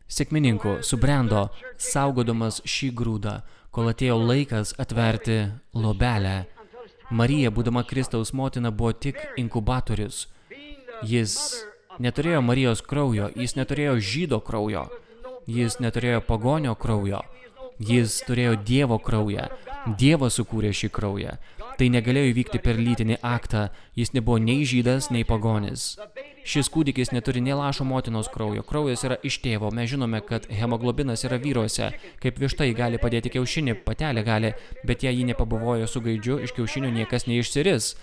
A: sekmininkų subrendo, saugodamas šį grūdą, kol atėjo laikas atverti lobelę. Marija, būdama Kristaus motina, buvo tik inkubatorius. Jis neturėjo Marijos kraujo, jis neturėjo žydo kraujo, jis neturėjo pagonio kraujo, jis turėjo Dievo kraują. Dievas sukūrė šį kraują. Tai negalėjo įvykti per lytinį aktą, jis nebuvo nei žydas, nei pagonis. Šis kūdikis neturi nė lašo motinos kraujo, kraujas yra iš tėvo. Mes žinome, kad hemoglobinas yra vyruose. Kaip višta ji gali padėti kiaušinį, patelė gali, bet jei ji nepabuvojo su gaidžiu, iš kiaušinio niekas neišsiris.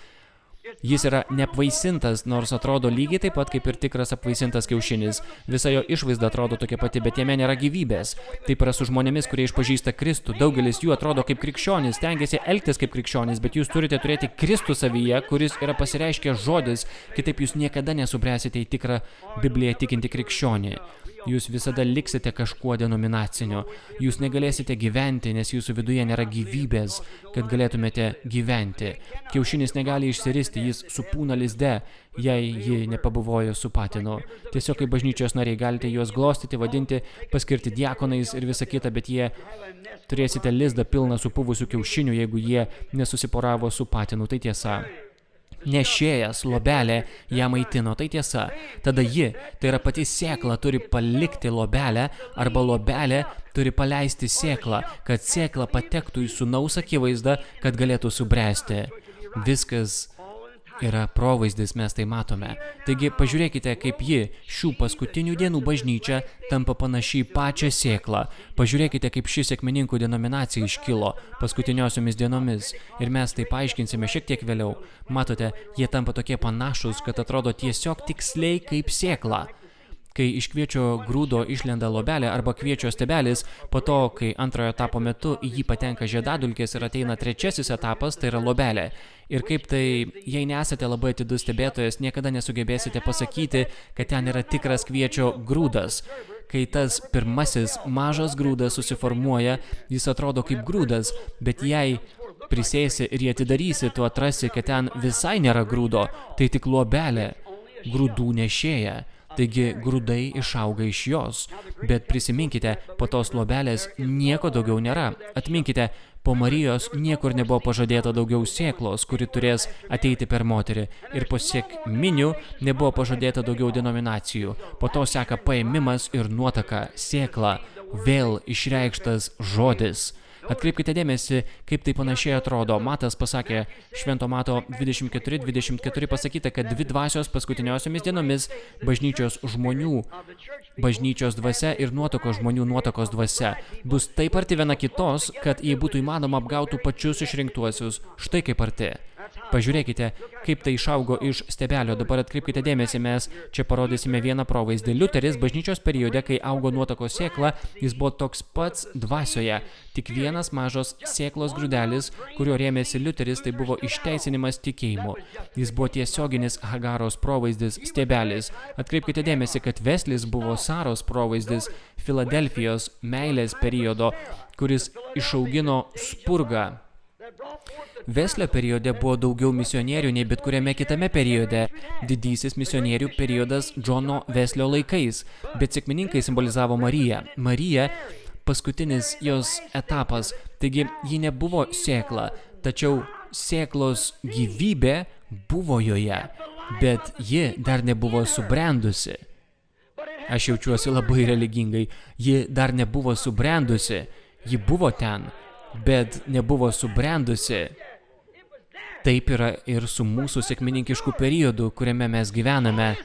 A: Jis yra neapvaisintas, nors atrodo lygiai taip pat kaip ir tikras apvaisintas kiaušinis. Visa jo išvaizda atrodo tokia pati, bet jame nėra gyvybės. Taip yra su žmonėmis, kurie išpažįsta Kristų. Daugelis jų atrodo kaip krikščionys, stengiasi elgtis kaip krikščionys, bet jūs turite turėti Kristų savyje, kuris yra pasireiškęs žodis, kitaip jūs niekada nesubręsite į tikrą Bibliją tikinti krikščionį. Jūs visada liksite kažkuo denominaciniu. Jūs negalėsite gyventi, nes jūsų viduje nėra gyvybės, kad galėtumėte gyventi. Kiaušinis negali išsiristi, jis supūna lizde, jei ji nepabuvojo su patinu. Tiesiog kaip bažnyčios nariai galite juos glostyti, vadinti, paskirti diakonais ir visa kita, bet jie turėsite lizdą pilną supūvusių kiaušinių, jeigu jie nesusiporavo su patinu. Tai tiesa. Nešėjas, lobelė, ją maitino, tai tiesa. Tada ji, tai yra pati sėkla, turi palikti lobelę, arba lobelė turi paleisti sėklą, kad sėkla patektų į sūnaus akivaizdą, kad galėtų subręsti. Viskas yra provaizdis, mes tai matome. Taigi pažiūrėkite, kaip ji, šių paskutinių dienų bažnyčia, tampa panaši į pačią sėklą. Pažiūrėkite, kaip ši sekmininkų denominacija iškilo paskutiniosiomis dienomis. Ir mes tai paaiškinsime šiek tiek vėliau. Matote, jie tampa tokie panašus, kad atrodo tiesiog tiksliai kaip sėkla. Kai iš kviečio grūdo išlenda lobelė arba kviečio stebelis, po to, kai antrojo etapo metu į jį patenka žiedadulkės ir ateina trečiasis etapas, tai yra lobelė. Ir kaip tai, jei nesate labai atidus stebėtojas, niekada nesugebėsite pasakyti, kad ten yra tikras kviečio grūdas. Kai tas pirmasis mažas grūdas susiformuoja, jis atrodo kaip grūdas, bet jei prisėsi ir jį atidarysi, tu atrasi, kad ten visai nėra grūdo, tai tik lobelė, grūdų nešėja. Taigi grūdai išauga iš jos, bet prisiminkite, po tos lobelės nieko daugiau nėra. Atminkite, po Marijos niekur nebuvo pažadėta daugiau sėklos, kuri turės ateiti per moterį. Ir po sekminių nebuvo pažadėta daugiau denominacijų. Po to seka paėmimas ir nuotaka, sėkla, vėl išreikštas žodis. Atkreipkite dėmesį, kaip tai panašiai atrodo. Matas pasakė, Švento Mato 24 pasakyta, kad dvi dvasios paskutiniosiomis dienomis bažnyčios žmonių, bažnyčios dvasia ir nuotokos žmonių nuotokos dvasia bus taip arti viena kitos, kad jei būtų įmanoma apgautų pačius išrinktuosius. Štai kaip arti. Pažiūrėkite, kaip tai išaugo iš stebelio. Dabar atkreipkite dėmesį, mes čia parodysime vieną provaizdį. Liuteris bažnyčios periode, kai augo nuotokos sėkla, jis buvo toks pats dvasioje. Tik vienas mažos sėklos grūdelis, kurio rėmėsi Liuteris, tai buvo išteisinimas tikėjimu. Jis buvo tiesioginis Hagaros provaizdis, stebelis. Atkreipkite dėmesį, kad Veslis buvo Saros provaizdis, Filadelfijos meilės periodo, kuris išaugino spurgą. Veslio periode buvo daugiau misionierių nei bet kuriame kitame periode. Didysis misionierių periodas Džono Veslio laikais, bet sekmininkai simbolizavo Mariją. Marija paskutinis jos etapas, taigi ji nebuvo sėkla, tačiau sėklos gyvybė buvo joje, bet ji dar nebuvo subrendusi. Aš jaučiuosi labai religingai, ji dar nebuvo subrendusi, ji buvo ten, bet nebuvo subrendusi. Taip yra ir su mūsų sekmininkišku periodu, kuriame mes gyvename.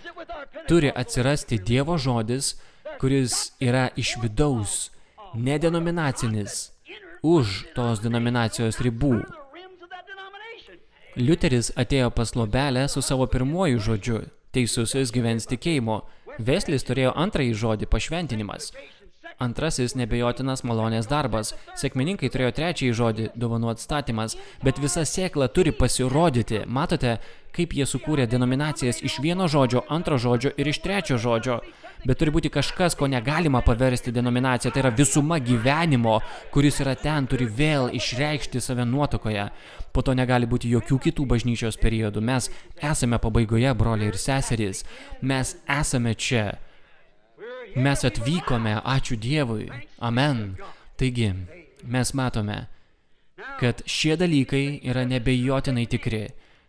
A: Turi atsirasti Dievo žodis, kuris yra iš vidaus, nedenominacinis, už tos denominacijos ribų. Liuteris atėjo pas Lobelę su savo pirmuoju žodžiu, teisusis gyvens tikėjimo. Veslis turėjo antrąjį žodį, pašventinimas. Antrasis nebejotinas malonės darbas. Sekmininkai turėjo trečiąjį žodį, dovanų atstatymas, bet visa sėkla turi pasirodyti. Matote, kaip jie sukūrė denominacijas iš vieno žodžio, antro žodžio ir iš trečio žodžio. Bet turi būti kažkas, ko negalima paversti denominacija, tai yra visuma gyvenimo, kuris yra ten, turi vėl išreikšti save nuotokoje. Po to negali būti jokių kitų bažnyčios periodų. Mes esame pabaigoje, broliai ir seserys. Mes esame čia. Mes atvykome, ačiū Dievui. Amen. Taigi, mes matome, kad šie dalykai yra nebejotinai tikri.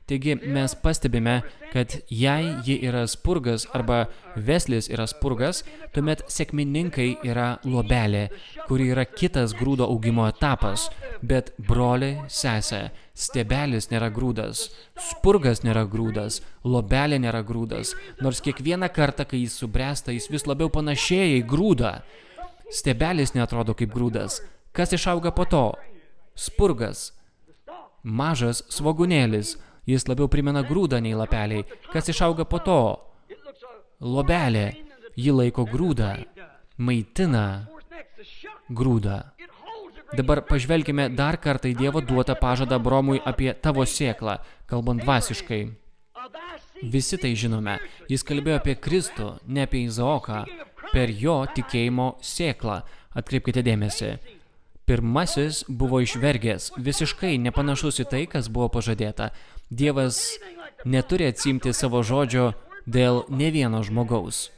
A: Taigi, mes pastebime, kad jei ji yra spurgas arba Veslis yra spurgas, tuomet sekmininkai yra Lobelė, kuri yra kitas grūdo augimo etapas. Bet broliai, sesė, stebelis nėra grūdas, spurgas nėra grūdas, Lobelė nėra grūdas, nors kiekvieną kartą, kai jis subręsta, jis vis labiau panašėja į grūdą. Stebelis neatrodo kaip grūdas. Kas išauga po to? Spurgas. Mažas svogūnėlis. Jis labiau primena grūdą nei lapeliai. Kas išauga po to? Lobelė. Ji laiko grūdą. Maitina grūdą. Dabar pažvelkime dar kartą į Dievo duotą pažadą Abromui apie tavo sėklą, kalbant dvasiškai. Visi tai žinome. Jis kalbėjo apie Kristų, ne apie Izaoką, per jo tikėjimo sėklą. Atkreipkite dėmesį. Pirmasis buvo išvergęs, visiškai nepanašus į tai, kas buvo pažadėta. Dievas neturi atsiimti savo žodžio dėl ne vieno žmogaus.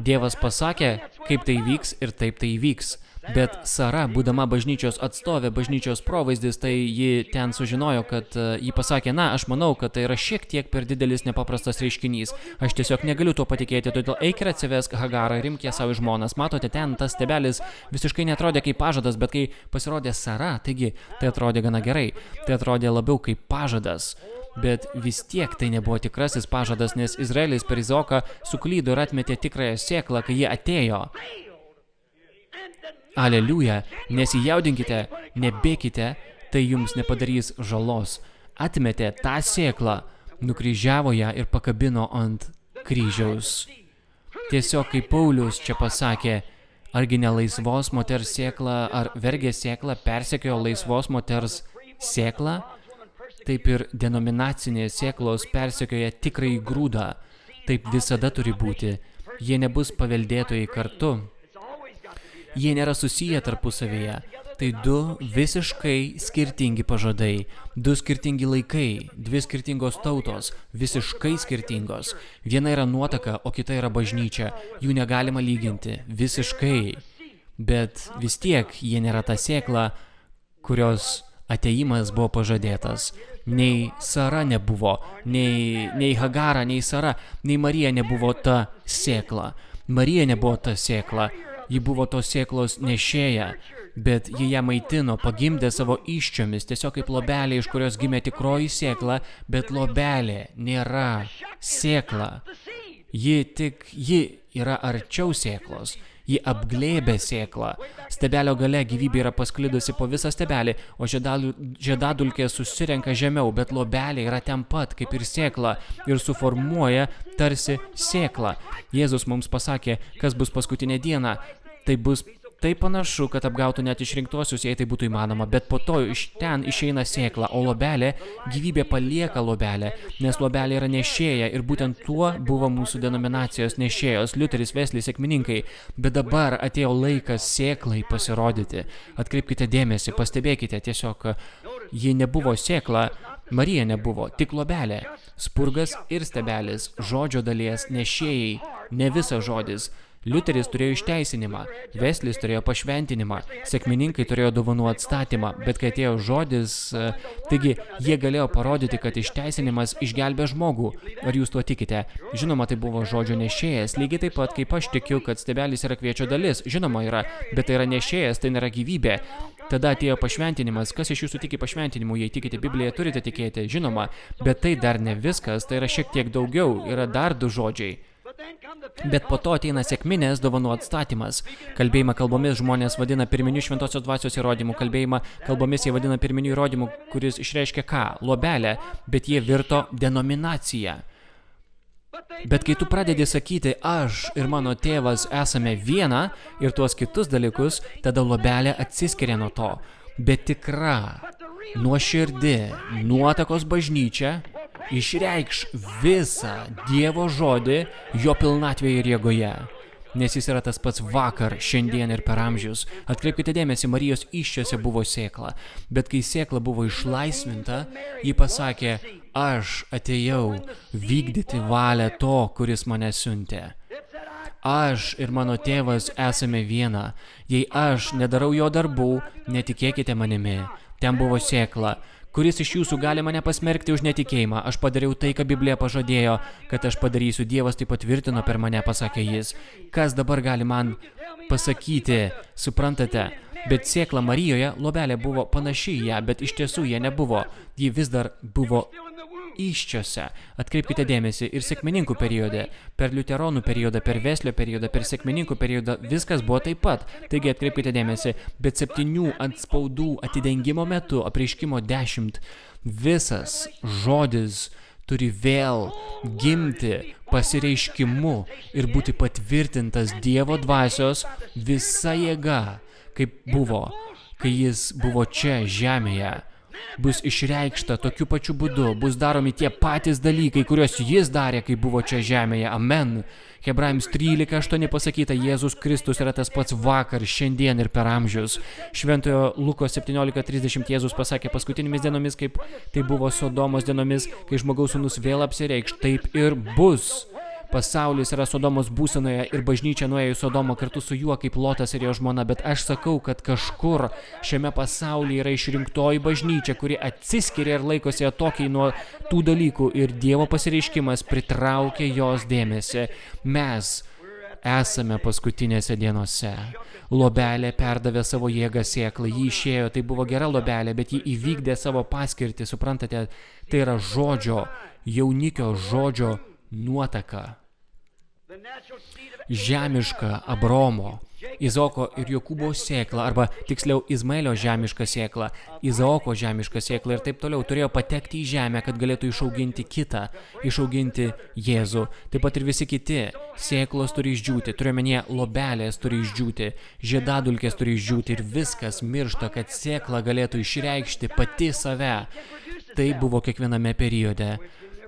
A: Dievas pasakė, kaip tai vyks ir taip tai vyks. Bet Sara, būdama bažnyčios atstovė, bažnyčios provaizdis, tai ji ten sužinojo, kad ji pasakė, na, aš manau, kad tai yra šiek tiek per didelis nepaprastas reiškinys. Aš tiesiog negaliu tuo patikėti, todėl eik ir atsivesk Hagarą ir imk ją savo žmonas. Matote, ten tas stebelis visiškai netrodė kaip pažadas, bet kai pasirodė Sara, taigi tai atrodė gana gerai. Tai atrodė labiau kaip pažadas. Bet vis tiek tai nebuvo tikrasis pažadas, nes Izraelis per Izaoką suklydo ir atmetė tikrąją sėklą, kai jie atėjo. Aleliuja, nesijaudinkite, nebėkite, tai jums nepadarys žalos. Atmetė tą sėklą, nukryžiavo ją ir pakabino ant kryžiaus. Tiesiog kaip Paulius čia pasakė, argi ne laisvos moters sėkla ar vergės sėkla persekiojo laisvos moters sėklą? Taip ir denominacinės sėklos persekioja tikrąjį grūdą. Taip visada turi būti. Jie nebus paveldėtojai kartu. Jie nėra susiję tarpusavyje. Tai du visiškai skirtingi pažadai, du skirtingi laikai, dvi skirtingos tautos, visiškai skirtingos. Viena yra nuotaka, o kita yra bažnyčia. Jų negalima lyginti, visiškai. Bet vis tiek jie nėra ta sėkla, kurios atėjimas buvo pažadėtas. Nei Sara nebuvo, nei Hagara, nei Sara, nei Marija nebuvo ta sėkla. Marija nebuvo ta sėkla. Ji buvo tos sėklos nešėja. bet ji ją maitino, pagimdė savo įsčiomis, tiesiog kaip lobelė, iš kurios gimė tikroji sėkla, bet lobelė nėra sėkla. Ji yra arčiau sėklos. Ji apglėbė sėklą. Stebelio gale gyvybė yra pasklidusi po visą stebelį, o žiedadulkė susirenka žemiau, bet lobelė yra ten pat, kaip ir sėkla, ir suformuoja tarsi sėklą. Jėzus mums pasakė, kas bus paskutinė diena. Tai bus taip panašu, kad apgautų net išrinktuosius, jei tai būtų įmanoma, bet po to iš ten išeina sėkla, o lobelė, gyvybė palieka lobelę, nes lobelė yra nešėja ir būtent tuo buvo mūsų denominacijos nešėjos, Liuteris, Veslis, sekmininkai. Bet dabar atėjo laikas sėklai pasirodyti. Atkreipkite dėmesį, pastebėkite, tiesiog ji nebuvo sėkla, Marija nebuvo, tik lobelė. Spurgas ir stebelis, žodžio dalies nešėjai, ne visas žodis. Liuteris turėjo išteisinimą, Veslis turėjo pašventinimą, sekmininkai turėjo dovanų atstatymą, bet kai atėjo žodis, taigi jie galėjo parodyti, kad išteisinimas išgelbė žmogų. Ar jūs tuo tikite? Žinoma, tai buvo žodžio nešėjas, lygiai taip pat, kaip aš tikiu, kad stebelis yra kviečio dalis. Žinoma yra, bet tai yra nešėjas, tai nėra gyvybė. Tada atėjo pašventinimas. Kas iš jūsų tiki pašventinimu? Jei tikite Bibliją, turite tikėti, žinoma, bet tai dar ne viskas, tai yra šiek tiek daugiau, yra dar 2 žodžiai. Bet po to ateina sekminės dovanų atstatymas. Kalbėjimą kalbomis žmonės vadina pirminiu šventosios dvasios įrodymu. Kalbėjimą kalbomis jie vadina pirminiu įrodymu, kuris išreiškia ką? Lobelę, bet jie virto denominacija. Bet kai tu pradedi sakyti, aš ir mano tėvas esame viena ir tuos kitus dalykus, tada lobelė atsiskiria nuo to. Bet tikra, nuoširdi, nuotakos bažnyčia išreikš visą Dievo žodį jo pilnatvėje ir jėgoje. Nes jis yra tas pats vakar, šiandien ir per amžius. Atkreipkite dėmesį, Marijos įsčiose buvo sėkla. Bet kai sėkla buvo išlaisvinta, ji pasakė, aš atėjau vykdyti valią to, kuris mane siuntė. Aš ir mano tėvas esame viena. Jei aš nedarau jo darbų, netikėkite manimi. Ten buvo sėkla. Kuris iš jūsų gali mane pasmerkti už netikėjimą? Aš padariau tai, ką Biblija pažadėjo, kad aš padarysiu. Dievas tai patvirtino per mane, pasakė jis. Kas dabar gali man pasakyti? Suprantate? Bet sėkla Marijoje, lobelė buvo panaši į ją, bet iš tiesų jie nebuvo. Ji vis dar buvo įsčiose. Atkreipkite dėmesį ir sekmininkų periode, per liuteronų periodą, per Veslio periodą, per sekmininkų periodą, viskas buvo taip pat. Taigi atkreipkite dėmesį, bet 7 antspaudų atidengimo metu, apreiškimo 10, visas žodis turi vėl gimti pasireiškimu ir būti patvirtintas Dievo dvasios visa jėga, kaip buvo, kai jis buvo čia žemėje. Bus išreikšta tokiu pačiu būdu, bus daromi tie patys dalykai, kuriuos jis darė, kai buvo čia žemėje. Amen. Hebrajams 13:8 pasakyta, Jėzus Kristus yra tas pats vakar, šiandien ir per amžius. Šventojo Luko 17:30 Jėzus pasakė, paskutinėmis dienomis, kaip tai buvo Sodomos dienomis, kai žmogaus sūnus vėl apsireikš, taip ir bus. Pasaulis yra Sodomos būsenoje ir bažnyčia nuėjo į Sodomą kartu su juo kaip Lotas ir jo žmona, bet aš sakau, kad kažkur šiame pasaulyje yra išrinktoji bažnyčia, kuri atsiskiria ir laikosi atokiai nuo tų dalykų ir Dievo pasireiškimas pritraukia jos dėmesį. Mes esame paskutinėse dienose. Lobelė perdavė savo jėgą sėklai, ji išėjo, tai buvo gera lobelė, bet ji įvykdė savo paskirtį, suprantate, tai yra žodžio, jaunikio žodžio nuotaka. Žemiška Abraomo, Izaoko ir Jokūbo sėkla, arba tiksliau Izmaelio žemiška sėkla, Izaoko žemiška sėkla ir taip toliau turėjo patekti į žemę, kad galėtų išauginti kitą, išauginti Jėzų. Taip pat ir visi kiti sėklos turi išdžiūti, turiuomenėje lobelės turi išdžiūti, žiedadulkės turi išdžiūti ir viskas miršta, kad sėkla galėtų išreikšti pati save. Tai buvo kiekviename periode.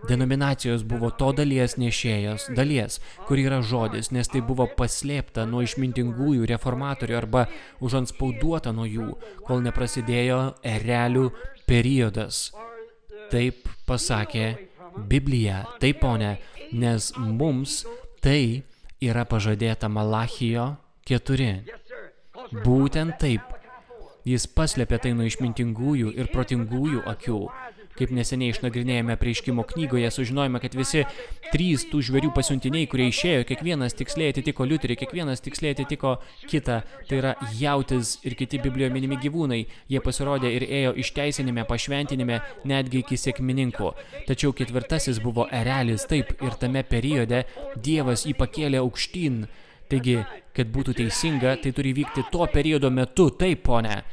A: Denominacijos buvo to dalies nešėjas, dalies, kur yra žodis, nes tai buvo paslėpta nuo išmintingųjų reformatorių arba užantspauduota nuo jų, kol neprasidėjo erelių periodas. Taip pasakė Biblija, taip ponė, nes mums tai yra pažadėta Malachijo 4. Būtent taip. Jis paslėpė tai nuo išmintingųjų ir protingųjų akių. Kaip neseniai išnagrinėjome Apreiškimo knygoje, sužinojome, kad visi 3 tų žvėrių pasiuntiniai, kurie išėjo, kiekvienas tiksliai atitiko liuterį, kiekvienas tiksliai atitiko kitą, tai yra jautis ir kiti Biblijoje minimi gyvūnai. Jie pasirodė ir ėjo išteisinime, pašventinime, netgi iki sekmininkų. Tačiau 4 buvo erelis, taip, ir tame periode Dievas jį pakėlė aukštyn. Taigi, kad būtų teisinga, tai turi vykti tuo periodo metu, taip, pone,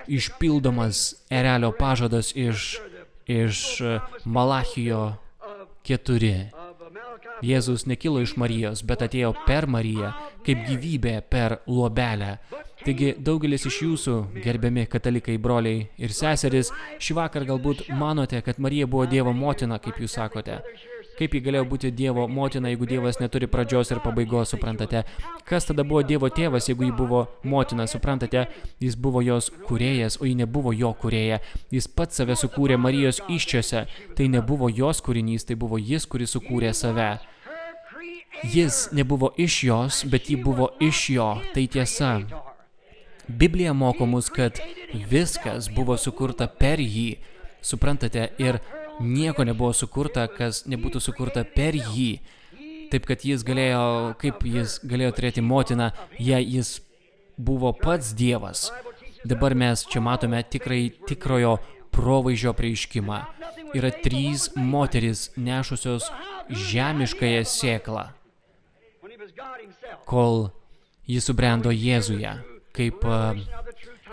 A: išpildomas erelio pažadas iš Malachijo 4. Jėzus nekilo iš Marijos, bet atėjo per Mariją, kaip gyvybė per luobelę. Taigi, daugelis iš jūsų, gerbiami katalikai, broliai ir seserys, šį vakar galbūt manote, kad Marija buvo Dievo motina, kaip jūs sakote. Kaip ji galėjo būti Dievo motina, jeigu Dievas neturi pradžios ir pabaigos, suprantate? Kas tada buvo Dievo tėvas, jeigu ji buvo motina, suprantate? Jis buvo jos kūrėjas, o ji nebuvo jo kūrėja. Jis pats save sukūrė Marijos įsčiose. Tai nebuvo jos kūrinys, tai buvo jis, kuris sukūrė save. Jis nebuvo iš jos, bet ji buvo iš jo. Tai tiesa. Biblija moko mus, kad viskas buvo sukurta per jį. Suprantate? Ir nieko nebuvo sukurta, kas nebūtų sukurta per jį. Taip, kad jis galėjo turėti motiną, jei jis buvo pats Dievas. Dabar mes čia matome tikrojo provaizdžio apreiškimą. Yra 3 moterys nešusios žemiškąją sėklą, kol jis subrendo Jėzuje, kaip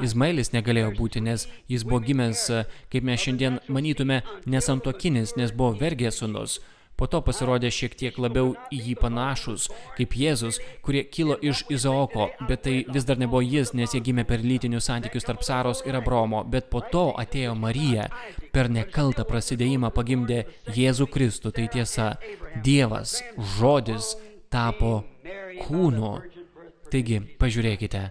A: Izmaelis negalėjo būti, nes jis buvo gimęs, kaip mes šiandien manytume, nesantuokinis, nes buvo vergės sūnus. Po to pasirodė šiek tiek labiau į jį panašus, kaip Jėzus, kurie kilo iš Izaoko, bet tai vis dar nebuvo jis, nes jie gimė per lytinius santykius tarp Saros ir Abraomo, bet po to atėjo Marija, per nekaltą prasidėjimą pagimdė Jėzų Kristų, tai tiesa, Dievas, žodis, tapo kūnu. Taigi, pažiūrėkite.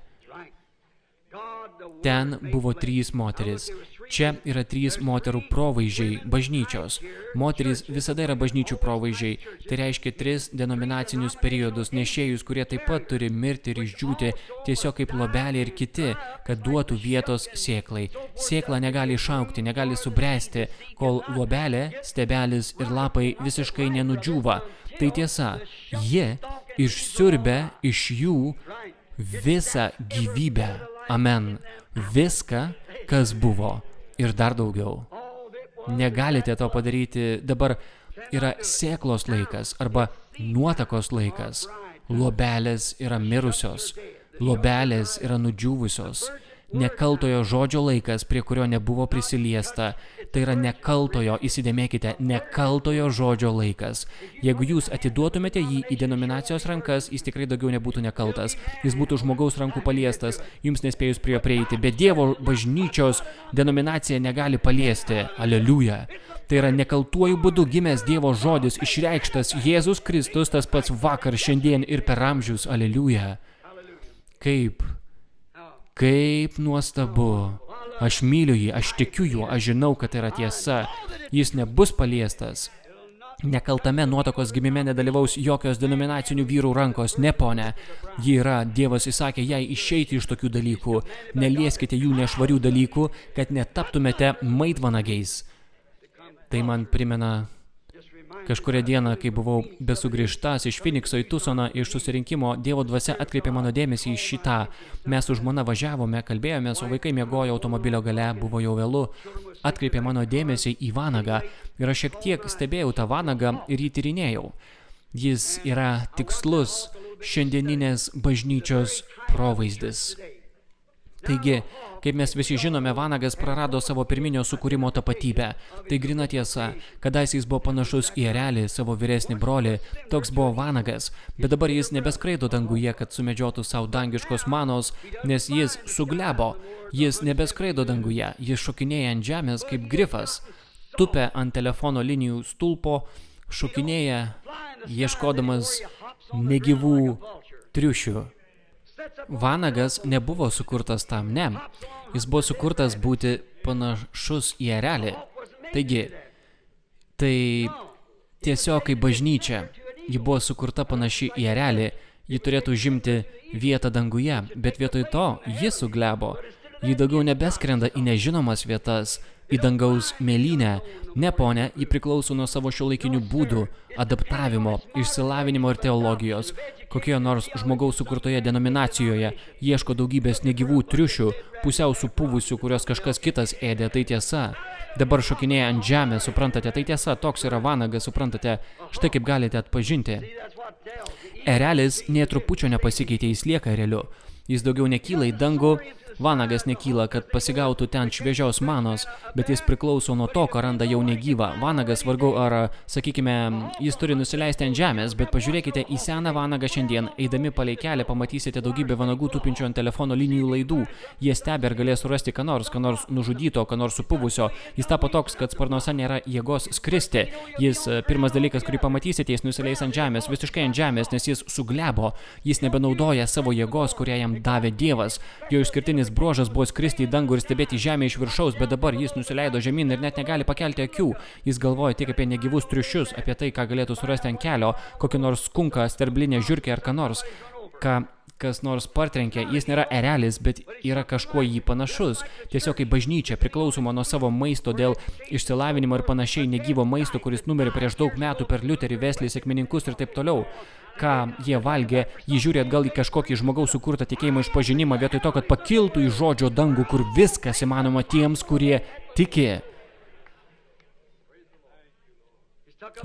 A: Ten buvo 3 moteris. Čia yra 3 moterų provaizdžiai, bažnyčios. Moterys visada yra bažnyčių provaizdžiai. Tai reiškia 3 denominacinius periodus, nešėjus, kurie taip pat turi mirti ir išdžiūti, tiesiog kaip lobelė ir kiti, kad duotų vietos sėklai. Sėkla negali išaugti, negali subręsti, kol lobelė, stebelis ir lapai visiškai nenudžiūva. Tai tiesa, ji išsiurbia iš jų visą gyvybę. Amen. Viską, kas buvo. Ir dar daugiau. Negalite to padaryti. Dabar yra sėklos laikas arba nuotakos laikas. Lobelės yra mirusios. Lobelės yra nudžiūvusios. Nekaltojo žodžio laikas, prie kurio nebuvo prisiliesta. Tai yra nekaltojo, įsidėmėkite, nekaltojo žodžio laikas. Jeigu jūs atiduotumėte jį į denominacijos rankas, jis tikrai daugiau nebūtų nekaltas. Jis būtų žmogaus rankų paliestas, jums nespėjus prie jo prieiti. Bet Dievo bažnyčios denominacija negali paliesti. Aleliuja. Tai yra nekaltuoju būdu gimęs Dievo žodis, išreikštas Jėzus Kristus, tas pats vakar, šiandien ir per amžius. Aleliuja. Kaip nuostabu. Aš myliu jį, aš tikiu juo, aš žinau, kad tai yra tiesa. Jis nebus paliestas. Nekaltame nuotakos gimime nedalyvaus jokios denominacinių vyrų rankos, ne pone. Ji yra, Dievas įsakė jai išeiti iš tokių dalykų. Nelieskite jų nešvarių dalykų, kad netaptumėte maitvanagiais. Tai man primena kažkurią dieną, kai buvau besugrįžtas iš Phoenixo į Tucsoną iš susirinkimo, Dievo dvasia atkreipė mano dėmesį į šitą. Mes su žmona važiavome, kalbėjomės, o vaikai miegojo automobilio gale, buvo jau vėlu. Atkreipė mano dėmesį į vanagą ir aš šiek tiek stebėjau tą vanagą ir jį tyrinėjau. Jis yra tikslus šiandieninės bažnyčios provaizdis. Taigi, kaip mes visi žinome, vanagas prarado savo pirminio sukūrimo tapatybę. Tai grina tiesa, kadaise jis buvo panašus į erelį, savo vyresnį brolį, toks buvo vanagas, bet dabar jis nebeskraido danguje, kad sumedžiotų savo dangiškos manos, nes jis suglebo. Jis nebeskraido danguje, jis šokinėja ant žemės kaip grifas, tupia ant telefono linijų stulpo, šokinėja, ieškodamas negyvų triušių. Vanagas nebuvo sukurtas tam, ne. Jis buvo sukurtas būti panašus į erelį. Taigi, tai tiesiog kaip bažnyčia. Ji buvo sukurta panaši į erelį. Ji turėtų užimti vietą danguje, bet vietoj to ji suglebo. Ji daugiau nebeskrenda į nežinomas vietas. į dangaus mėlynę. Ne, ponė, ji priklauso nuo savo šiuolaikinių būdų, adaptavimo, išsilavinimo ir teologijos. Kokioje nors žmogaus sukurtoje denominacijoje ieško daugybės negyvų triušių, pusiau supuvusių, kurios kažkas kitas ėdė, tai tiesa. Dabar šokinėja ant žemės, suprantate, tai tiesa, toks yra vanagas, suprantate, štai kaip galite atpažinti. Erelis nė trupučio nepasikeitė, jis lieka ereliu. Jis daugiau nekyla į dangų, vanagas nekyla, kad pasigautų ten šviežios manos, bet jis priklauso nuo to, ką randa jau negyva. Vanagas vargu ar, sakykime, jis turi nusileisti ant žemės, bet pažiūrėkite į seną vanagą šiandien. Eidami palei kelią pamatysite daugybę vanagų tupinčių ant telefono linijų laidų. Jie stebi ar galės surasti ką nors nužudyto, ką nors supuvusio. Jis tapo toks, kad sparnuose nėra jėgos skristi. Jis, pirmas dalykas, kurį pamatysite, jis nusileis ant žemės, visiškai ant žemės, nes jis suglebo. Jis nebenaudoja savo jėgos, kurią jam davė Dievas. Jo išskirtinis bruožas buvo skristi į dangų ir stebėti žemę iš viršaus, bet dabar jis nusileido žemyn ir net negali pakelti akių. Jis galvoja tik apie negyvus triušius, apie tai, ką galėtų surasti ant kelio, kokį nors skunką, sterblinę žiurkę ar ką nors, kas nors partrenkia. Jis nėra erelis, bet yra kažkuo jį panašus. Tiesiog kaip bažnyčia, priklausoma nuo savo maisto dėl išsilavinimo ir panašiai negyvo maisto, kuris numirė prieš daug metų per Liuterį, Wesley, sekmininkus ir taip toliau. Ką jie valgė, jį žiūri atgal į kažkokį žmogaus sukurtą tikėjimo išpažinimą, vietoj to, kad pakiltų į žodžio dangų, kur viskas įmanoma tiems, kurie tiki.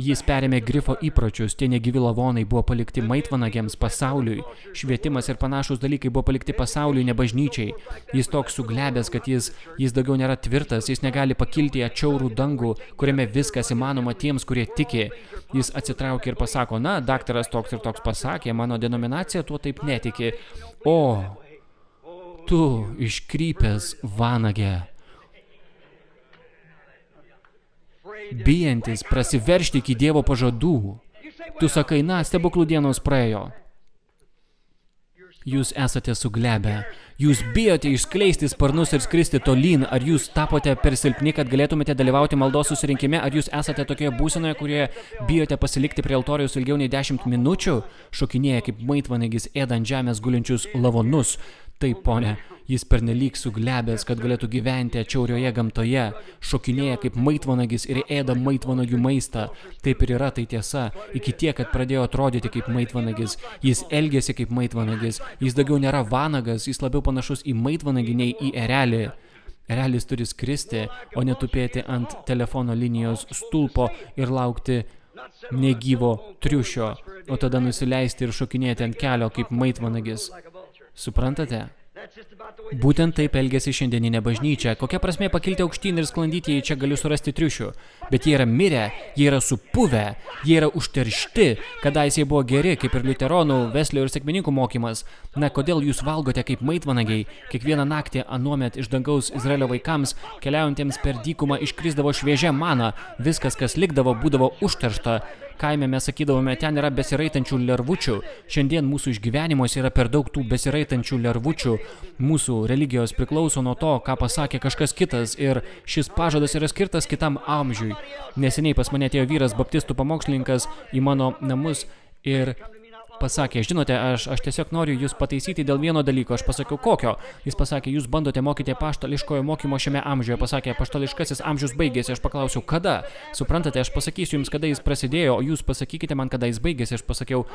A: Jis perėmė grifo įpročius, tie negyvi lavonai buvo palikti maitvanagiams, pasauliui. Švietimas ir panašus dalykai buvo palikti pasauliui, ne bažnyčiai. Jis toks suglebęs, kad jis daugiau nėra tvirtas, jis negali pakilti į atšiaurų dangų, kuriame viskas įmanoma tiems, kurie tiki. Jis atsitraukia ir pasako, na, daktaras toks ir toks pasakė, mano denominacija tuo taip netiki. O, tu iškrypęs vanagė. Bijantis prasiveržti iki Dievo pažadų. Tu sakai, na, stebuklų dienos praėjo. Jūs esate suglebę. Jūs bijote išskleisti sparnus ir skristi tolyn. Ar jūs tapote per silpni, kad galėtumėte dalyvauti maldos susirinkime? Ar jūs esate tokioje būsenoje, kurioje bijote pasilikti prie altoriaus ilgiau nei 10 minučių? Šokinėja kaip maitvanagis ėda ant žemės gulinčius lavonus. Taip, ponė, jis pernelyg suglebęs, kad galėtų gyventi atšiaurioje gamtoje, šokinėja kaip maitvanagis ir ėda maitvanagių maistą. Taip ir yra, tai tiesa, iki tiek, kad pradėjo atrodyti kaip maitvanagis. Jis elgėsi kaip maitvanagis, jis daugiau nėra vanagas, jis labiau panašus į maitvanagį nei į erelį. Erelis turi skristi, o netupėti ant telefono linijos stulpo ir laukti negyvo triušio, o tada nusileisti ir šokinėti ant kelio kaip maitvanagis. Suprantate? Būtent taip elgiasi šiandieninė bažnyčia. Kokia prasmė pakilti aukštyn ir sklandyti, jei čia galiu surasti triušių? Bet jie yra mirę, jie yra supuvę, jie yra užteršti, kadaise jie buvo geri, kaip ir liuteronų, Wesley ir sekmininkų mokymas. Na, kodėl jūs valgote kaip maitvanagiai? Kiekvieną naktį anuomet iš dangaus Izraelio vaikams, keliaujantiems per dykumą, iškrisdavo šviežia mana. Viskas, kas likdavo, būdavo užteršta. Kaime mes sakydavome, ten yra besiraitančių lervučių. Šiandien mūsų išgyvenimuose yra per daug tų besiraitančių lervučių. Mūsų religijos priklauso nuo to, ką pasakė kažkas kitas, ir šis pažadas yra skirtas kitam amžiui. Neseniai pas mane atėjo vyras baptistų pamokslininkas į mano namus ir pasakė, žinote, aš tiesiog noriu jūs pataisyti dėl vieno dalyko. Aš pasakiau, kokio? Jis pasakė, jūs bandote mokyti apaštališkojo mokymo šiame amžiuje. Pasakė, apaštališkasis amžius baigėsi. Aš paklausiau, kada? Suprantate, aš pasakysiu jums, kada jis prasidėjo, o jūs pasakykite man, kada jis baigėsi. Aš pasakiau,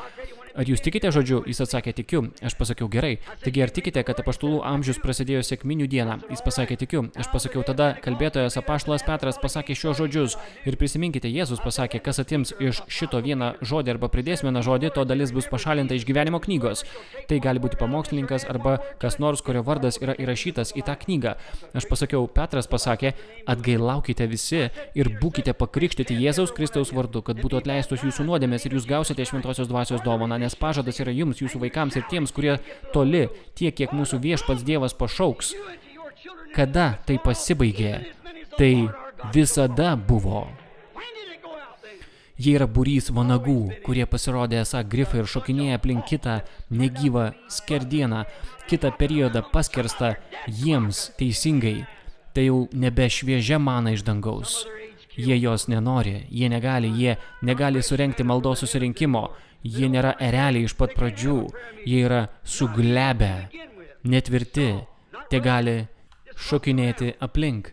A: ar jūs tikite žodžiu? Jis atsakė, tikiu. Aš pasakiau, gerai. Taigi, ar tikite, kad apaštalų amžius prasidėjo sekminių dieną? Jis pasakė, tikiu. Aš pasakiau, tada kalbėtojas apaštalas Petras pasakė šios žodžius. Ir prisiminkite, Jėzus pasakė, kas atims iš šito vieną žodį arba pridės vieną žodį, to dalis bus pašalinta iš gyvenimo knygos. Tai gali būti pamokslininkas arba kas nors, kurio vardas yra įrašytas į tą knygą. Aš pasakiau, Petras pasakė, atgailaukite visi ir būkite pakrikštyti Jėzaus Kristaus vardu, kad būtų atleistos jūsų nuodėmės ir jūs gausite šventosios dvasios dovaną, nes pažadas yra jums, jūsų vaikams ir tiems, kurie toli, tiek, kiek mūsų viešpats Dievas pašauks. Kada tai pasibaigė? Tai visada buvo. Jie yra būrys vanagų, kurie pasirodė esą grifai ir šokinėja aplink kitą negyvą skerdieną, kitą periodą paskerstą jiems teisingai. Tai jau nebe šviežia mana iš dangaus. Jie jos nenori, jie negali surengti maldos susirinkimo, jie nėra ereliai iš pat pradžių, jie yra suglebę, netvirti, te gali šokinėti aplink.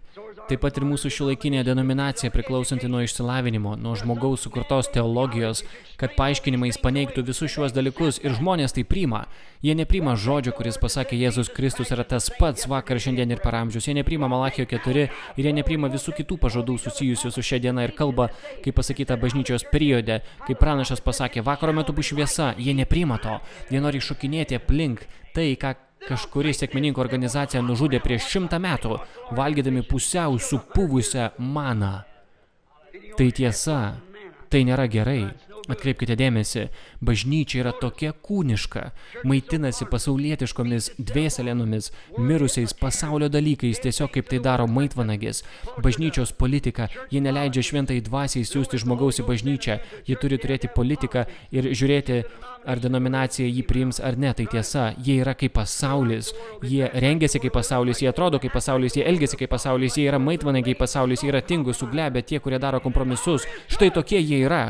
A: Taip pat ir mūsų šiuolaikinė denominacija priklausanti nuo išsilavinimo, nuo žmogaus sukurtos teologijos, kad paaiškinimais paneigtų visus šiuos dalykus ir žmonės tai priima. Jie nepriima žodžio, kuris pasakė Jėzus Kristus yra tas pats vakar, šiandien ir per amžius. Jie nepriima Malachijo 4 ir jie nepriima visų kitų pažadų susijusių su šia diena ir kalba, kaip pasakyta bažnyčios periode, kaip pranašas pasakė, vakaro metu bus šviesa. Jie nepriima to. Jie nori šokinėti aplink tai, ką kažkuri sekmininkų organizacija nužudė prieš 100 metų, valgydami pusiau supuvusią maną. Tai tiesa, tai nėra gerai. Atkreipkite dėmesį, bažnyčia yra tokia kūniška, maitinasi pasaulietiškomis dvėselėnomis, mirusiais pasaulio dalykais, tiesiog kaip tai daro maitvanagis. Bažnyčios politika, jie neleidžia šventai dvasiai siųsti žmogaus į bažnyčią, jie turi turėti politiką ir žiūrėti, ar denominacija jį priims ar ne, tai tiesa, jie yra kaip pasaulis, jie rengiasi kaip pasaulis, jie atrodo kaip pasaulis, jie elgiasi kaip pasaulis, jie yra maitvanagiai pasaulis, jie yra tingūs, suglebę tie, kurie daro kompromisus, štai tokie jie yra.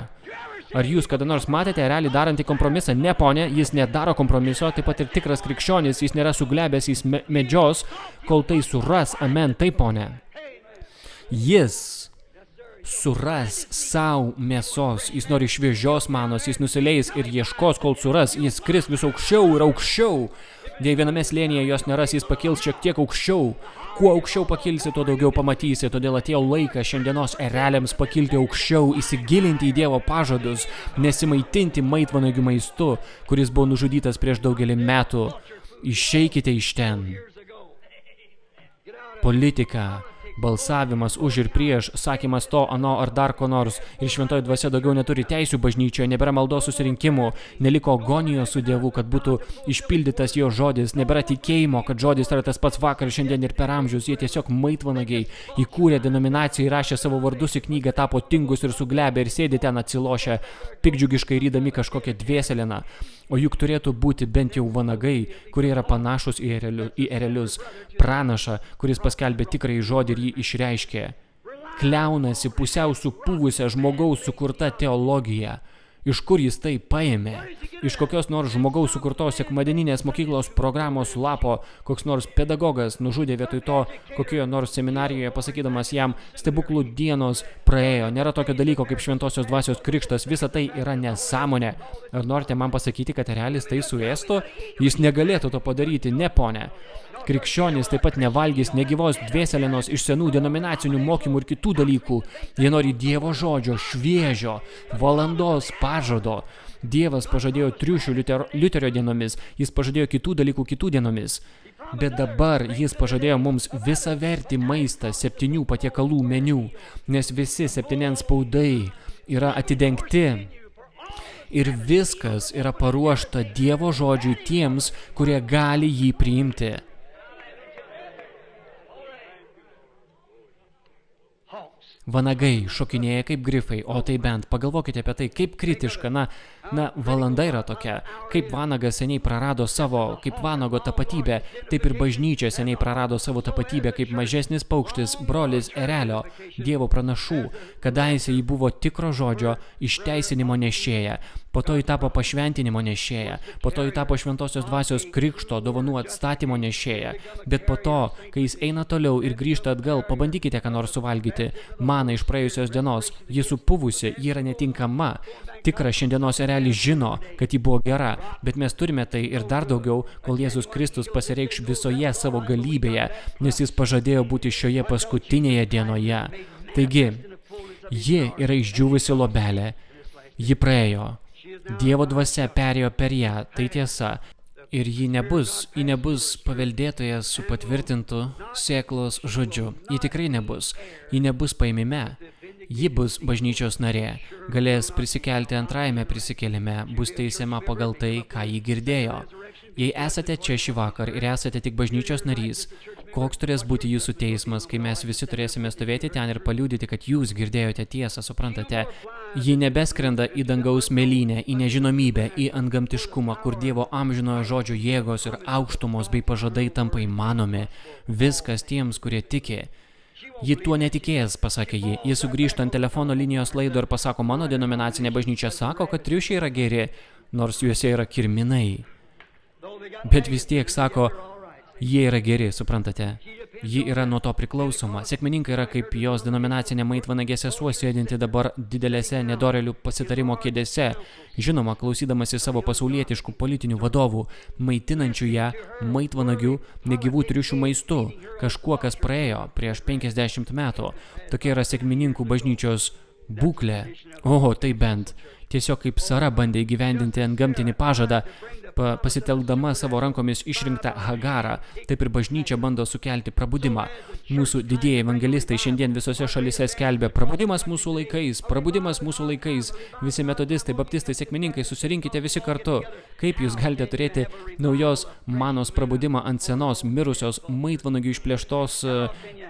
A: Ar jūs kada nors matėte realiai darantį kompromisą? Ne, ponė, jis nedaro kompromiso, taip pat ir tikras krikščionis, jis nėra suglebęs, jis medžios, kol tai suras, amen, taip, ponė. Jis suras savo mėsos, jis nori šviežios manos, jis nusileis ir ieškos, kol suras, jis kris vis aukščiau ir aukščiau. Jei viename slėnyje jos neras, jis pakils šiek tiek aukščiau. Kuo aukščiau pakilsi, tuo daugiau pamatysi, todėl atėjo laikas šiandienos ereliams pakilti aukščiau, įsigilinti į Dievo pažadus, nesimaitinti maitvanagių maistu, kuris buvo nužudytas prieš daugelį metų. Išeikite iš ten. Politika, balsavimas už ir prieš, sakymas to, ano ar dar ko nors, ir šventoji dvasia daugiau neturi teisių bažnyčioje, nebėra maldos susirinkimų, neliko agonijos su Dievu, kad būtų išpildytas jo žodis, nebėra tikėjimo, kad žodis yra tas pats vakar, šiandien ir per amžius, jie tiesiog maitvanagiai įkūrė denominaciją, įrašė savo vardus į knygą, tapo tingus ir suglebę ir sėdi ten atsilošę, pikdžiugiškai rydami kažkokią dvėseleną. O juk turėtų būti bent jau vanagai, kurie yra panašus į erelius, pranašą, kuris paskelbė tikrąjį žodį ir jį išreiškė. Kliaunasi pusiau supuvusią žmogaus sukurta teologija. Iš kur jis tai paėmė? Iš kokios nors žmogaus sukurtos sekmadieninės mokyklos programos lapo koks nors pedagogas nužudė vietoj to, kokioje nors seminarijoje pasakydamas jam stebuklų dienos praėjo. Nėra tokio dalyko kaip šventosios dvasios krikštas, visa tai yra nesąmonė. Ar norite man pasakyti, kad erelis tai suėstų? Jis negalėtų to padaryti, ne, ponė. Krikščionys taip pat nevalgys negyvos dvėselenos iš senų denominacinių mokymų ir kitų dalykų. Jie nori Dievo žodžio, šviežio, valandos pažado. Dievas pažadėjo triušių Liuterio dienomis, jis pažadėjo kitų dalykų kitų dienomis. Bet dabar jis pažadėjo mums visą vertį maistą 7 patiekalų meniu, nes visi 7 spaudai yra atidengti. Ir viskas yra paruošta Dievo žodžiui tiems, kurie gali jį priimti. Vanagai šokinėja kaip grifai, o tai bent pagalvokite apie tai, kaip kritiška, valanda yra tokia, kaip vanagas seniai prarado savo, kaip vanago tapatybę, taip ir bažnyčia seniai prarado savo tapatybę, kaip mažesnis paukštis, brolis erelio, Dievo pranašų, kadaise jį buvo tikro žodžio išteisinimo nešėja, po to jį tapo pašventinimo nešėja, po to jį tapo šventosios dvasios krikšto dovanų atstatymo nešėja, bet po to, kai jis eina toliau ir grįžta atgal, pabandykite ką nors suvalgyti, mana iš praėjusios dienos, ji supuvusi, ji yra netinkama. Tikras šiandienos erelis žino, kad ji buvo gera, bet mes turime tai ir dar daugiau, kol Jėzus Kristus pasireikš visoje savo galybėje, nes jis pažadėjo būti šioje paskutinėje dienoje. Taigi, ji yra išdžiūvusi lobelė, ji praėjo, Dievo dvasia perėjo per ją, tai tiesa. Ir ji nebus paveldėtojas su patvirtintu sėklos žodžiu. Ji tikrai nebus. Ji nebus paimime. Ji bus bažnyčios narė. Galės prisikelti antrajame prisikėlime. Bus teisiama pagal tai, ką ji girdėjo. Jei esate čia šį vakar ir esate tik bažnyčios narys, koks turės būti jūsų teismas, kai mes visi turėsime stovėti ten ir paliudyti, kad jūs girdėjote tiesą, suprantate? Ji nebeskrenda į dangaus mėlynę, į nežinomybę, į antgamtiškumą, kur Dievo amžinojo žodžio jėgos ir aukštumos bei pažadai tampa įmanomi. Viskas tiems, kurie tiki. Ji tuo netikės, pasakė ji. Ji sugrįžta ant telefono linijos laido ir pasako, mano denominacinė bažnyčia sako, kad triušiai yra geri, nors juose yra kirminai. Bet vis tiek sako, Jie yra geri, suprantate. Ji yra nuo to priklausoma. Sekmininkai yra kaip jos denominacinė maitvanagiė sesuo, sėdinti dabar didelėse nedorelių pasitarimo kėdėse, žinoma, klausydamasi savo pasaulietiškų politinių vadovų, maitinančių ją maitvanagių negyvų triušių maistu, kažkuo, kas praėjo prieš 50 metų. Tokia yra sekmininkų bažnyčios būklė. Oho, tai bent. Tiesiog kaip Sara bandė įgyvendinti antgamtinį pažadą, pasitelkdama savo rankomis išrinktą Hagarą, taip ir bažnyčia bando sukelti prabudimą. Mūsų didieji evangelistai šiandien visose šalyse skelbia prabudimas mūsų laikais, prabudimas mūsų laikais. Visi metodistai, baptistai, sekmininkai, susirinkite visi kartu. Kaip jūs galite turėti naujos manos prabudimą ant senos, mirusios, maitvanagių išplėštos,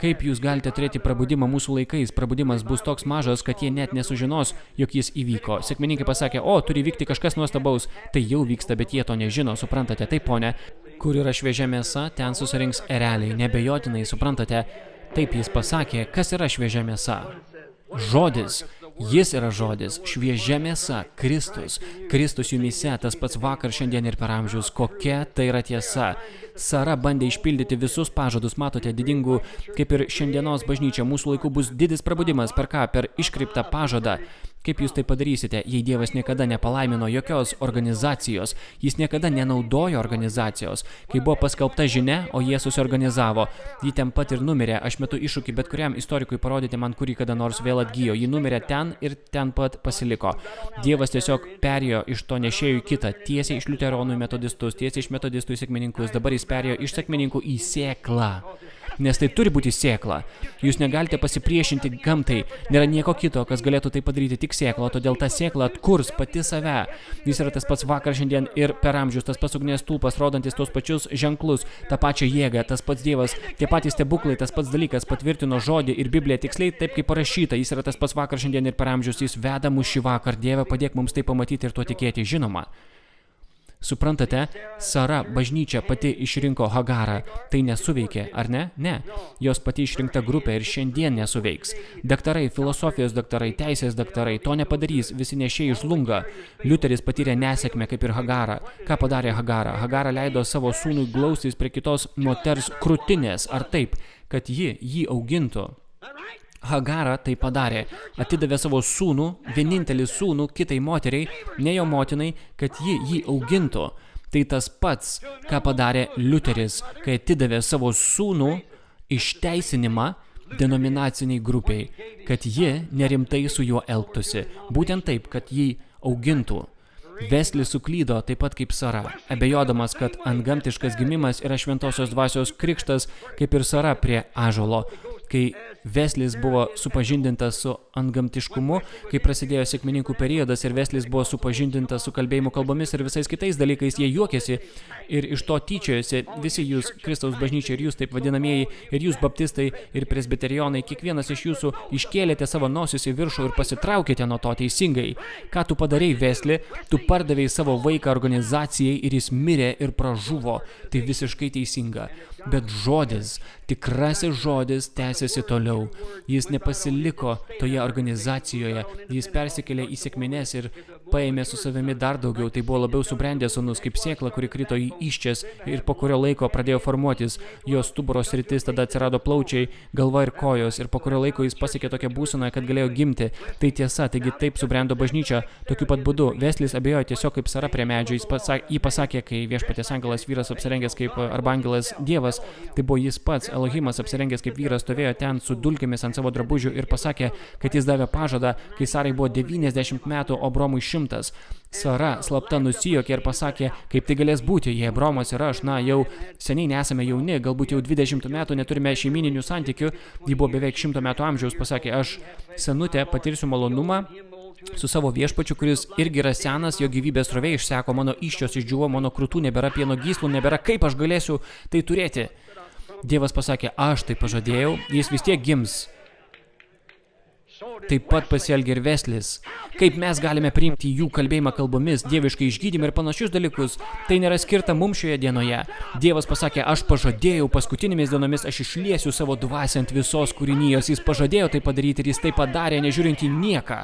A: kaip jūs galite turėti prabudimą mūsų laikais? Prabudimas bus toks mažas, kad jie net nesužinos, jog jis įvyko. Sekmininkai pasakė, o, turi vykti kažkas nuostabaus. Tai jau vyksta, bet jie to nežino, suprantate, taip, ponė. Kur yra šviežia mėsa, ten susirinks ereliai, nebejotinai, suprantate. Taip jis pasakė, kas yra šviežia mėsa? Žodis. Jis yra žodis, šviežia mėsa, Kristus. Kristus jumyse, tas pats vakar, šiandien ir per amžius. Kokia tai yra tiesa? Sara bandė išpildyti visus pažadus, matote, didingų, kaip ir šiandienos bažnyčia, mūsų laikų bus didis prabudimas, per ką? Per iškreiptą pažadą. Kaip jūs tai padarysite, jei Dievas niekada nepalaimino jokios organizacijos, jis niekada nenaudojo organizacijos, kai buvo paskelbta žinia, o jie susiorganizavo. Jį ten pat ir numirė, aš metu iššūkį bet kuriam istorikui parodyti man, kurį kada nors vėl atgyjo. Jį numirė ten ir ten pat pasiliko. Dievas tiesiog perėjo iš to nešėjų į kitą, tiesiai iš liuteronų į metodistus, tiesiai iš metodistų į sekmininkus, dabar jis perėjo iš sekmininkų į sėklą. Nes tai turi būti sėkla. Jūs negalite pasipriešinti gamtai. Nėra nieko kito, kas galėtų tai padaryti, tik sėkla, todėl ta sėkla atkurs pati save. Jis yra tas pats vakar, šiandien ir per amžius, tas pats ugnies stulpas, rodantis tos pačius ženklus, tą pačią jėgą, tas pats Dievas, tie patys stebuklai, tas pats dalykas, patvirtino žodį ir Bibliją tiksliai taip, kaip parašyta. Jis yra tas pats vakar, šiandien ir per amžius, jis veda mus šį vakar. Dieve, padėk mums tai pamatyti ir tuo tikėti, žinoma. Suprantate, Sara bažnyčia pati išrinko Hagarą. Tai nesuveikė, ar ne? Ne. Jos pati išrinkta grupė ir šiandien nesuveiks. Daktarai, filosofijos daktarai, teisės daktarai to nepadarys, visi nešėjai žlunga. Liuteris patyrė nesėkmę kaip ir Hagarą. Ką padarė Hagarą? Hagarą leido savo sūnui glaustis prie kitos moters krūtinės, ar taip, kad ji jį augintų. Hagara tai padarė, atidavė savo sūnų, vienintelį sūnų kitai moteriai, ne jo motinai, kad ji jį augintų. Tai tas pats, ką padarė Liuteris, kai atidavė savo sūnų išteisinimą denominaciniai grupiai, kad ji nerimtai su juo elgtųsi, būtent taip, kad jį augintų. Veslis suklydo taip pat kaip Sara, abejodamas, kad antgamtiškas gimimas yra šventosios dvasios krikštas, kaip ir Sara prie ąžuolo. Kai Veslis buvo supažindintas su antgamtiškumu, kai prasidėjo sekmininkų periodas ir Veslis buvo supažindintas su kalbėjimo kalbomis ir visais kitais dalykais, jie juokėsi ir iš to tyčiojosi. Visi jūs, Kristaus bažnyčia ir jūs taip vadinamieji, ir jūs baptistai ir presbiterionai, kiekvienas iš jūsų iškėlėte savo nosis į viršų ir pasitraukėte nuo to teisingai. Ką tu padarei, Vesli? Tu pardavei savo vaiką organizacijai ir jis mirė ir pražuvo. Tai visiškai teisinga. Bet žodis, tikrasis žodis tęsiasi toliau. Jis nepasiliko toje organizacijoje, jis persikėlė į sekmines ir paėmė su savimi dar daugiau. Tai buvo labiau subrendęs sūnus kaip sėkla, kuri krito į įsčias ir po kurio laiko pradėjo formuotis. Jo stuburo sritis, tada atsirado plaučiai, galva ir kojos ir po kurio laiko jis pasiekė tokią būseną, kad galėjo gimti. Tai tiesa, taigi taip subrendo bažnyčia tokiu pat būdu. Veslis abejojo tiesiog kaip Sara prie medžio. Jį pasakė, kai viešpaties angelas vyras apsirengęs kaip arbangelas Dievas, tai buvo jis pats, Elohimas apsirengęs kaip vyras, stovėjo ten su dulkėmis ant savo drabužių ir pasakė, kad jis davė pažadą, kai Sarai buvo 90 metų, o Abromui 100. Sara slapta nusijuokė ir pasakė, kaip tai galės būti, jei Abromas ir aš, jau seniai nesame jauni, galbūt jau 20 metų neturime šeimininių santykių, ji buvo beveik 100 metų amžiaus, pasakė, aš senutė patirsiu malonumą su savo viešpačiu, kuris irgi yra senas, jo gyvybės srovė išseko, mano įsčios išdžiuvo, mano krūtų nebėra, pieno gyslų nebėra, kaip aš galėsiu tai turėti? Dievas pasakė, aš tai pažadėjau, jis vis tiek gims. Taip pat pasielgė ir Veslis. Kaip mes galime priimti jų kalbėjimą kalbomis, dieviškai išgydymą ir panašius dalykus, tai nėra skirta mums šioje dienoje. Dievas pasakė, aš pažadėjau, paskutinėmis dienomis aš išliesiu savo dvasią ant visos kūrinijos. Jis pažadėjo tai padaryti ir jis tai padarė, nežiūrint į nieką.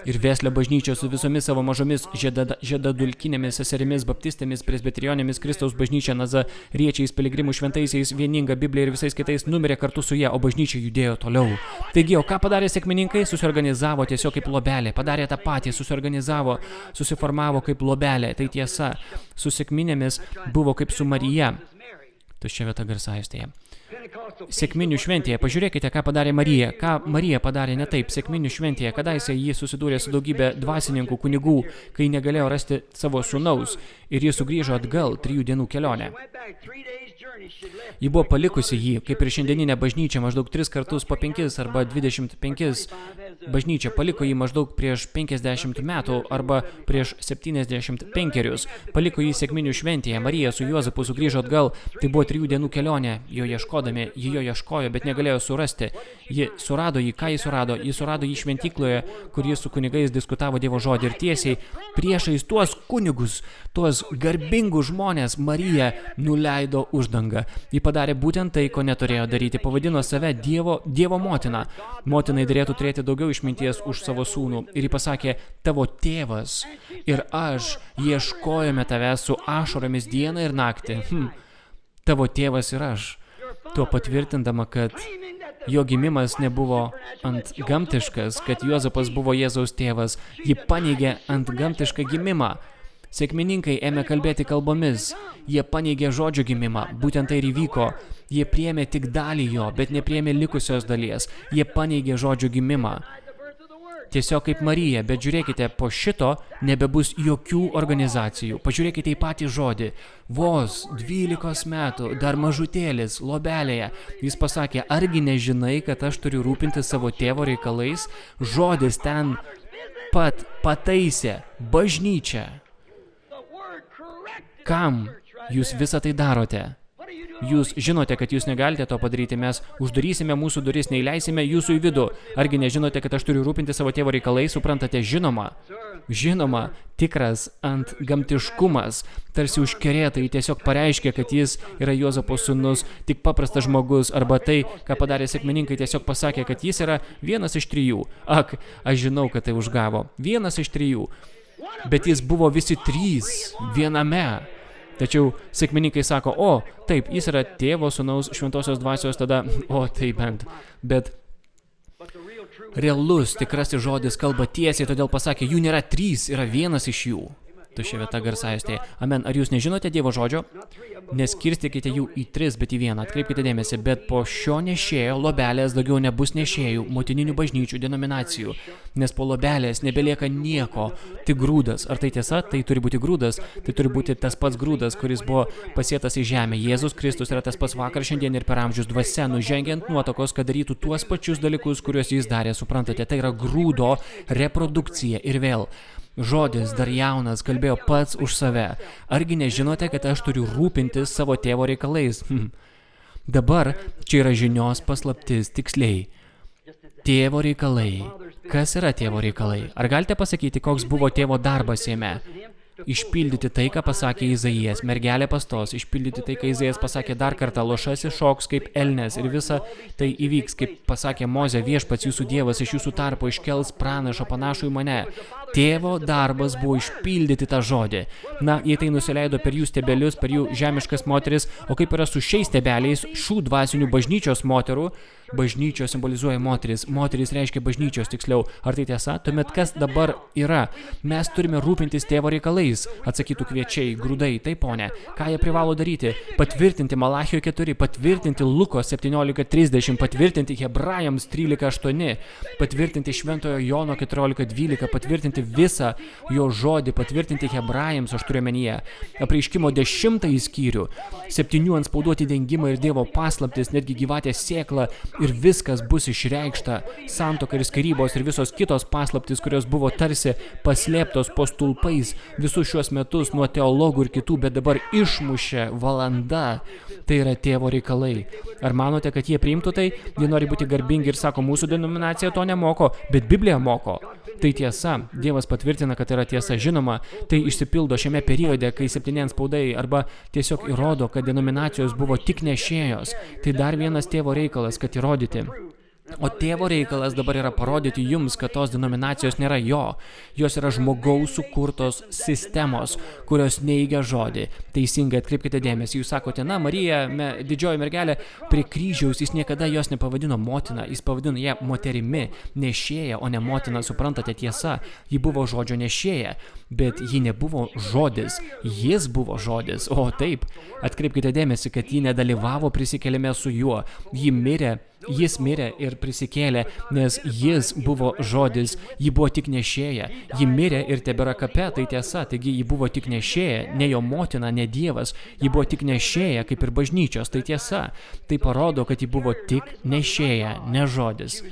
A: ir Veslio bažnyčia su visomis savo mažomis žiedadulkinėmis seserimis, baptistėmis, presbiterionėmis, Kristaus bažnyčia, nazariečiais, piligrimų šventaisiais, vieninga Biblija ir visais kitais numirė kartu su ja, o bažnyčia judėjo toliau. Taigi, o ką padarė sekmininkai? Susiorganizavo tiesiog kaip lobelė, padarė tą patį, susiorganizavo, susiformavo kaip lobelė. Tai tiesa, su sekminėmis buvo kaip su Marija. Tuščia vieta Garsaistėje. Sekminių šventėje, pažiūrėkite, ką padarė Marija. Ką Marija padarė ne taip. Sekminių šventėje, kadaise ji susidūrė su daugybė dvasininkų, kunigų, kai negalėjo rasti savo sūnaus, ir ji sugrįžo atgal 3 dienų kelionę. Ji buvo palikusi jį, kaip ir šiandieninė bažnyčia, maždaug 3 kartus po 5 arba 25 bažnyčia paliko jį maždaug prieš 50 metų arba prieš 75. Paliko jį sekminių šventėje. Marija su Juozapu sugrįžo atgal. Tai buvo 3 dienų kelionė. Jo ieškodami, ji jo ieškojo, bet negalėjo surasti. Ji surado jį. Ką ji surado? Ji surado jį šventykloje, kur jis su kunigais diskutavo Dievo žodį, ir tiesiai priešais tuos kunigus, tuos garbingus žmonės, Marija nuleido uždangą. Ji padarė būtent tai, ko neturėjo daryti. Pavadino save Dievo motina. Motinai derėtų turėti daugiau išminties už savo sūnų. Ir ji pasakė, tavo tėvas ir aš ieškojome tavęs su ašaromis dieną ir naktį. Tavo tėvas ir aš. Tuo patvirtindama, kad jo gimimas nebuvo antgamtiškas, kad Juozapas buvo Jėzaus tėvas, ji paneigė antgamtišką gimimą. Sekmininkai ėmė kalbėti kalbomis, jie paneigė žodžio gimimą, būtent tai ir įvyko. Jie priėmė tik dalį jo, bet nepriėmė likusios dalies, jie paneigė žodžio gimimą. Tiesiog kaip Marija, bet žiūrėkite, po šito nebebus jokių organizacijų. Pažiūrėkite į patį žodį. Vos 12 metų, dar mažutėlis, lobelėje. Jis pasakė, argi nežinai, kad aš turiu rūpinti savo tėvo reikalais? Žodis ten pat pataisė bažnyčią. Kam jūs visą tai darote? Jūs žinote, kad jūs negalite to padaryti, mes uždarysime mūsų duris, neįleisime jūsų į vidų. Argi nežinote, kad aš turiu rūpinti savo tėvo reikalais, suprantate? Žinoma, tikras antgamtiškumas, tarsi užkerėtai tiesiog pareiškia, kad jis yra Juozapo sūnus, tik paprastas žmogus, arba tai, ką padarė sekmininkai, tiesiog pasakė, kad jis yra vienas iš 3. Ak, aš žinau, kad tai užgavo. Vienas iš 3. Bet jis buvo visi 3 viename. Tačiau sekmininkai sako, o, taip, jis yra tėvo, sūnaus, šventosios dvasios, tada, o, taip bent. Bet realus, tikrasis žodis kalba tiesiai, todėl pasakė, jų nėra 3, yra vienas iš jų. Tuščia vieta Garsaistėje. Amen. Ar jūs nežinote Dievo žodžio? Neskirstykite jų į 3, bet į 1. Atkreipkite dėmesį, bet po šio nešėjo lobelės daugiau nebus nešėjų, motininių bažnyčių, denominacijų, nes po lobelės nebelieka nieko, tik grūdas. Ar tai tiesa? Tai turi būti grūdas. Tai turi būti tas pats grūdas, kuris buvo pasėtas į žemę. Jėzus Kristus yra tas pats vakar, šiandien ir per amžius, dvasia, nužengiant nuotakos, kad darytų tuos pačius dalykus, kuriuos jis darė. Suprantate, tai yra grūdo reprodukcija. Ir vėl, žodis dar jaunas, kalbėjo pats už save. Argi nežinote, kad aš turiu rūpintis savo tėvo reikalais? Dabar čia yra žinios paslaptis tiksliai. Tėvo reikalai. Kas yra tėvo reikalai? Ar galite pasakyti, koks buvo tėvo darbas jame? Išpildyti tai, ką pasakė Izaijas, mergelė pastos, išpildyti tai, ką Izaijas pasakė dar kartą, lošasis šoks kaip elnes, ir visa tai įvyks, kaip pasakė Mozė, viešpats jūsų dievas iš jūsų tarpo iškels pranašą panašų į mane. Tėvo darbas buvo išpildyti tą žodį. Na, jei tai nusileido per jų stebelius, per jų žemiškas moteris, o kaip yra su šiais stebeliais, šių dvasinių bažnyčios moterų, bažnyčios simbolizuoja moteris, moteris reiškia bažnyčios, tiksliau. Ar tai tiesa? Tuomet kas dabar yra? Mes turime rūpintis tėvo reikalais, atsakytų kviečiai, grūdai, taip ponė. Ką jie privalo daryti? Patvirtinti Malachijo 4, patvirtinti Luko 17:30, patvirtinti Hebrajams 13:8, patvirtinti Šventojo Jono 14:12, patvirtinti visą jo žodį, patvirtinti Hebrajams, aš turiu omenyje, Apreiškimo 10 skyrių, 7 antspauduoti dengimą ir Dievo paslaptis, netgi gyvatės sėkla, ir viskas bus išreikšta, santuoka ir skyrybos ir visos kitos paslaptis, kurios buvo tarsi paslėptos po stulpais visus šiuos metus nuo teologų ir kitų, bet dabar išmušė valanda. Tai yra tėvo reikalai. Ar manote, kad jie priimtų tai? Jie nori būti garbingi ir sako, mūsų denominacija to nemoko, bet Biblija moko. Tai tiesa, Dievas patvirtina, kad yra tiesa. Žinoma, tai išsipildo šiame periode, kai 7 antspaudai arba tiesiog įrodo, kad denominacijos buvo tik nešėjos. Tai dar vienas tėvo reikalas, kad įrodyti. O tėvo reikalas dabar yra parodyti jums, kad tos denominacijos nėra jo. Jos yra žmogaus sukurtos sistemos, kurios neigia žodį. Teisingai atkreipkite dėmesį. Jūs sakote, na, Marija, didžioji mergelė, prie kryžiaus jis niekada jos nepavadino motina, jis pavadino ją moterimi, nešėja, o ne motina, suprantate, tiesa. Ji buvo žodžio nešėja, bet ji nebuvo žodis, jis buvo žodis. O taip, atkreipkite dėmesį, kad ji nedalyvavo prisikėlime su juo. Jis mirė ir prisikėlė, nes jis buvo žodis, ji buvo tik nešėja. Ji mirė ir tebėra kape, tai tiesa, taigi ji buvo tik nešėja, ne jo motina, ne Dievas. Ji buvo tik nešėja, kaip ir bažnyčios, tai tiesa. Tai parodo, kad ji buvo tik nešėja, ne žodis.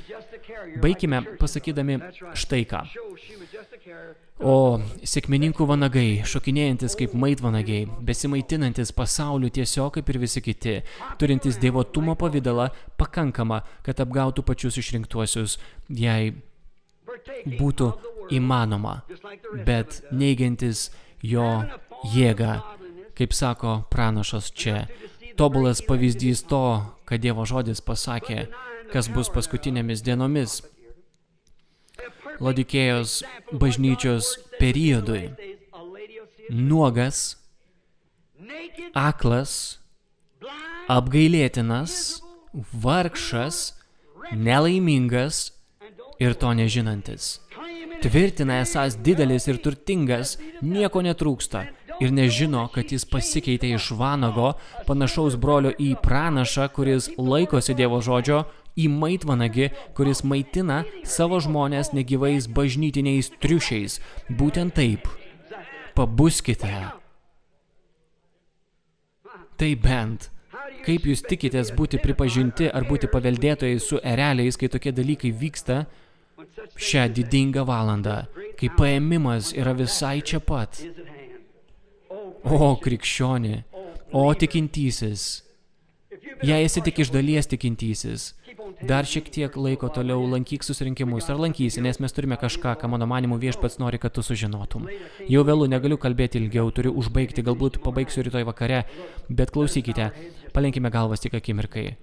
A: Baikime pasakydami štai ką. O sekmininkų vanagai, šokinėjantis kaip maitvanagiai, besimaitinantis pasauliu tiesiog kaip ir visi kiti, turintis dievotumo pavidalą pakankama, kad apgautų pačius išrinktuosius, jei būtų įmanoma, bet neigiantis jo jėgą, kaip sako pranašas čia. Tobulas pavyzdys to, kad Dievo žodis pasakė, kas bus paskutinėmis dienomis. Laodikėjos bažnyčios periodui. Nuogas, aklas, apgailėtinas, vargšas, nelaimingas ir to nežinantis. Tvirtina esąs didelis ir turtingas, nieko netrūksta ir nežino, kad jis pasikeitė iš vanago, panašaus brolio į pranašą, kuris laikosi Dievo žodžio, į maitvanagį, kuris maitina savo žmonės negyvais bažnytiniais triušiais. Būtent taip. Pabuskite. Tai bent. Kaip jūs tikitės būti pripažinti ar būti paveldėtojai su ereliais, kai tokie dalykai vyksta šią didingą valandą, kai paėmimas yra visai čia pat? O, krikščionį, o tikintysis. Jei esi tik iš dalies tikintysis, dar šiek tiek laiko toliau lankyk susirinkimus ar lankysi, nes mes turime kažką, ką mano manimu viešpats nori, kad tu sužinotum. Jau vėlu, negaliu kalbėti ilgiau, turiu užbaigti, galbūt pabaigsiu rytoj vakare, bet klausykite, palenkime galvas tik akimirkai.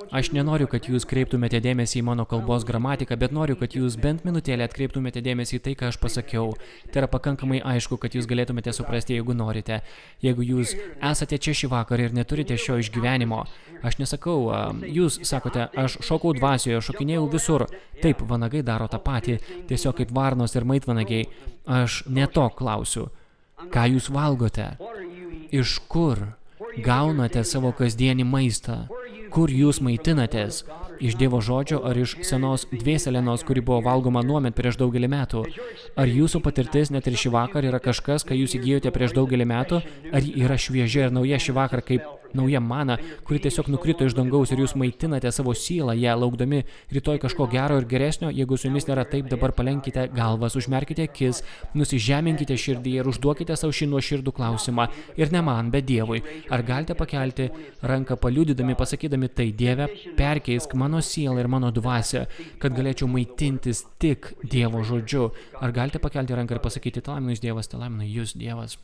A: Aš nenoriu, kad jūs kreiptumėte dėmesį į mano kalbos gramatiką, bet noriu, kad jūs bent minutėlę atkreiptumėte dėmesį į tai, ką aš pasakiau. Tai yra pakankamai aišku, kad jūs galėtumėte suprasti, jeigu norite. Jeigu jūs esate čia šį vakarą ir neturite šio išgyvenimo, aš nesakau, jūs sakote, aš šokau dvasioje, šokinėjau visur. Taip, vanagai daro tą patį, tiesiog kaip varnos ir maitvanagiai. Aš ne to klausiu. Ką jūs valgote? Iš kur gaunate savo kasdienį maistą? Kur jūs maitinatės? Iš Dievo žodžio ar iš senos dvėselenos, kuri buvo valgoma nuomet prieš daugelį metų? Ar jūsų patirtis net ir šį vakar yra kažkas, ką jūs įgijote prieš daugelį metų? Ar yra šviežia ir nauja šį vakar kaip nauja mana, kuri tiesiog nukrito iš dangaus ir jūs maitinate savo sielą, ją laukdami rytoj kažko gero ir geresnio? Jeigu su jumis nėra taip, dabar palenkite galvas, užmerkite akis, nusižeminkite širdį ir užduokite savo šį nuoširdų klausimą. Ir ne man, bet Dievui. Ar galite pakelti ranką paliudydami, pasakydami tai, Dieve, perkeisk mano sielą ir mano dvasią, kad galėčiau maitintis tik Dievo žodžiu. Ar galite pakelti ranką ir pasakyti, talaiminu jūs Dievas, talaiminu jūs Dievas.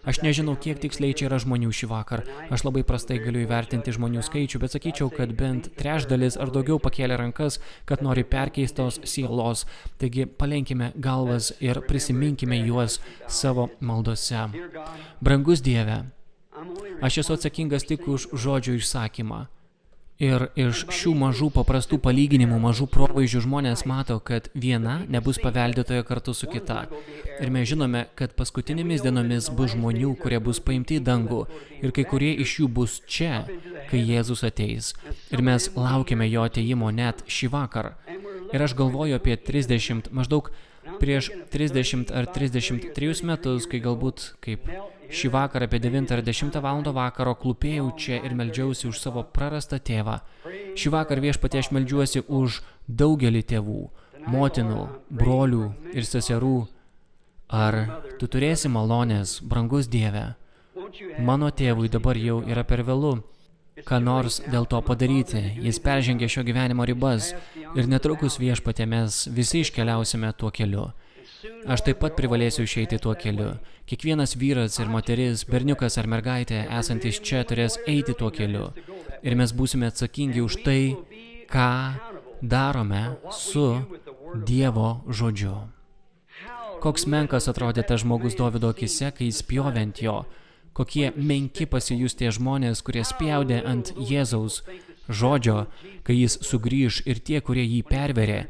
A: Aš nežinau, kiek tiksliai čia yra žmonių šį vakar. Aš labai prastai galiu įvertinti žmonių skaičių, bet sakyčiau, kad bent trečdalis ar daugiau pakėlė rankas, kad nori perkeistos sielos. Taigi palenkime galvas ir prisiminkime juos savo maldose. Brangus Dieve, aš esu atsakingas tik už žodžio išsakymą. Ir iš šių mažų paprastų palyginimų, mažų provaizdžių žmonės mato, kad viena nebus paveldėtoja kartu su kita. Ir mes žinome, kad paskutinėmis dienomis bus žmonių, kurie bus paimti į dangų. Ir kai kurie iš jų bus čia, kai Jėzus ateis. Ir mes laukiame jo atėjimo net šį vakar. Ir aš galvoju apie 30, maždaug prieš 30 ar 33 metus, kai galbūt kaip šį vakarą apie 9 ar 10 valandą vakaro klūpėjau čia ir meldžiausi už savo prarastą tėvą. Šį vakar viešpatie aš meldžiuosi už daugelį tėvų, motinų, brolių ir seserų. Ar tu turėsi malonės, brangus Dieve? Mano tėvui dabar jau yra per vėlu ką nors dėl to padaryti. Jis peržengė šio gyvenimo ribas ir netrukus viešpatie mes visi iškeliausime tuo keliu. Aš taip pat privalėsiu išeiti tuo keliu. Kiekvienas vyras ir moteris, berniukas ar mergaitė, esantis čia, turės eiti tuo keliu. Ir mes būsime atsakingi už tai, ką darome su Dievo žodžiu. Koks menkas atrodė tas žmogus Dovydo akise, kai jis spjovė ant jo. Kokie menki pasijus tie žmonės, kurie spjaudė ant Jėzaus žodžio, kai jis sugrįž, ir tie, kurie jį perverė.